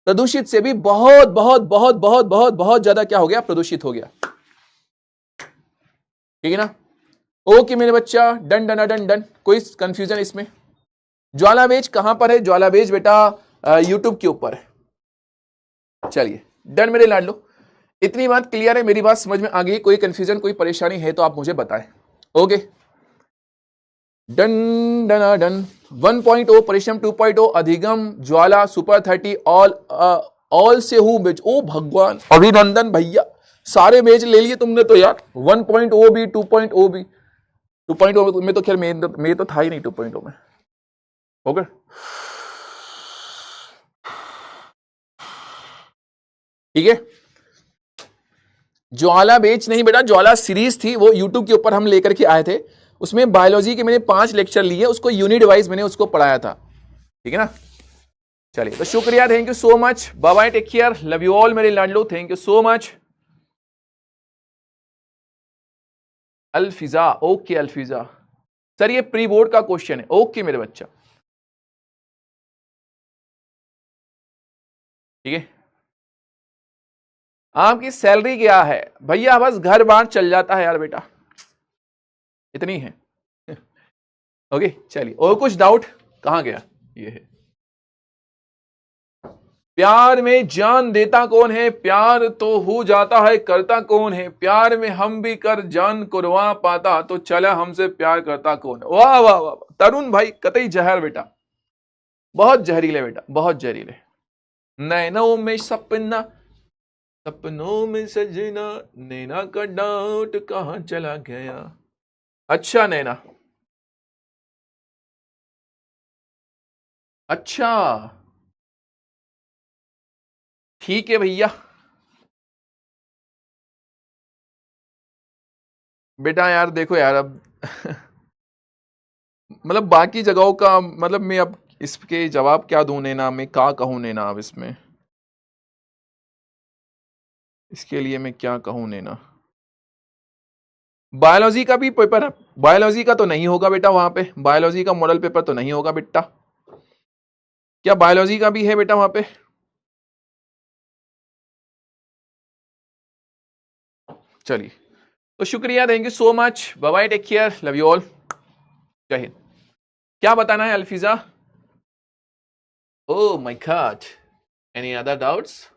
प्रदूषित से भी बहुत बहुत बहुत बहुत बहुत बहुत ज्यादा क्या हो गया? प्रदूषित हो गया, ठीक है ना। ओके मेरे बच्चा, डन डन डन डन, कोई कंफ्यूजन इसमें? ज्वाला बेज कहां पर है? ज्वाला बेज बेटा यूट्यूब के ऊपर है। चलिए डन मेरे लाडलो, इतनी बात क्लियर है, मेरी बात समझ में आ गई? कोई कंफ्यूजन कोई परेशानी है तो आप मुझे बताएं। Okay done done done. 1.0 परिश्रम, 2.0 अधिगम, ज्वाला, सुपर 30 ऑल से हूं बेच। ओ भगवान, अभिनंदन भैया, सारे बेच ले लिए तुमने तो यार। 1.0 भी, 2.0 भी। 2.0 में तो खैर मेरे तो था ही नहीं 2.0 में। ओके ठीक है। ज्वाला बेच नहीं बेटा, ज्वाला सीरीज थी, वो यूट्यूब के ऊपर हम लेकर के आए थे। उसमें बायोलॉजी के मैंने 5 लेक्चर लिए, उसको यूनिट वाइज मैंने उसको पढ़ाया था, ठीक है ना। चलिए, तो शुक्रिया, thank you so much, bye bye, take care, love you all मेरे लाडलो, thank you so much. Alfiza, okay Alfiza sir, ये प्री बोर्ड का क्वेश्चन है, ओके मेरे बच्चा, ठीक है। आपकी सैलरी क्या है भैया? बस घर बार चल जाता है यार बेटा, इतनी है। ओके चलिए, और कुछ डाउट? कहां गया ये है। प्यार में जान देता कौन है? प्यार तो हो जाता है, करता कौन है? प्यार में हम भी कर जान कुर्बान पाता, तो चला हमसे प्यार करता कौन है? वाह वाह वाह, तरुण भाई कतई जहर बेटा, बहुत जहरीले बेटा, बहुत जहरीले। नैनों में सपना, सपनों में सजना, नैना का डाउट कहां चला गया। अच्छा नैना, अच्छा ठीक है भैया। बेटा यार देखो यार, अब मतलब बाकी जगहों का मतलब मैं अब इसके जवाब क्या दूं नैना, मैं क्या कहूं नैना, अब इसमें इसके लिए मैं क्या कहूं नैना। बायोलॉजी का भी पेपर है, बायोलॉजी का तो नहीं होगा बेटा, वहां पे बायोलॉजी का मॉडल पेपर तो नहीं होगा बेटा। क्या बायोलॉजी का भी है बेटा वहां पे? चलिए, तो शुक्रिया, thank you so much, bye bye, take care, love you all, जय हिंद। क्या बताना है Alfiza? Oh my God, any other doubts?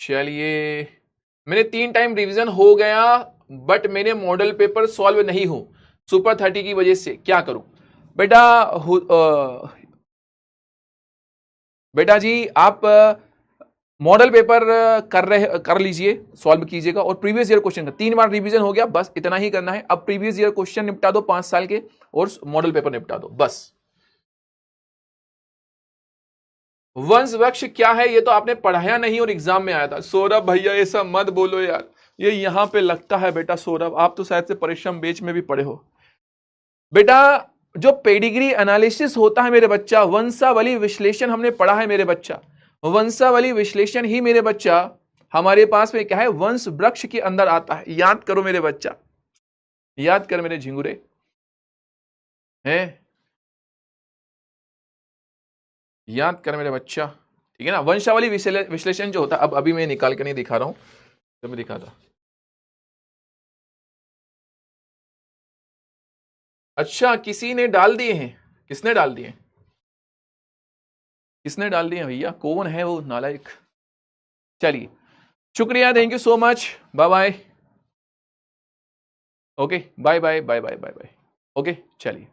चलिए, मेरे 3 टाइम रिवीजन हो गया, बट मैंने मॉडल पेपर सॉल्व नहीं हूं सुपर 30 की वजह से, क्या करूं बेटा? बेटा जी आप मॉडल पेपर कर लीजिए, सॉल्व कीजिएगा, और प्रीवियस ईयर क्वेश्चन का 3 बार रिवीजन हो गया, बस इतना ही करना है। अब प्रीवियस ईयर क्वेश्चन निपटा दो 5 साल के, और मॉडल पेपर निपटा दो बस। वंश वृक्ष क्या है? ये तो आपने पढ़ाया नहीं और एग्जाम में आया था। सौरभ भैया ऐसा मत बोलो यार, ये यहां पे लगता है बेटा। सौरभ आप तो शायद से परिश्रम बेच में भी पढ़े हो बेटा। जो पेडिग्री एनालिसिस होता है मेरे बच्चा, वंशावली विश्लेषण हमने पढ़ा है मेरे बच्चा। वंशावली विश्लेषण ही मेरे बच्चा हमारे पास में क्या है, वंश वृक्ष के अंदर आता है। याद करो मेरे बच्चा, याद कर मेरे झिंगुरे हैं, याद कर मेरे बच्चा, ठीक है ना। वंशावली विश्लेषण जो होता है, अब अभी मैं निकाल के नहीं दिखा रहा हूं, तो मैं दिखाता। अच्छा किसी ने डाल दिए हैं, किसने डाल दिए? किसने डाल दिए भैया? कौन है वो नालायक? चलिए, शुक्रिया, thank you so much, bye bye, okay bye bye bye bye bye bye, okay चलिए।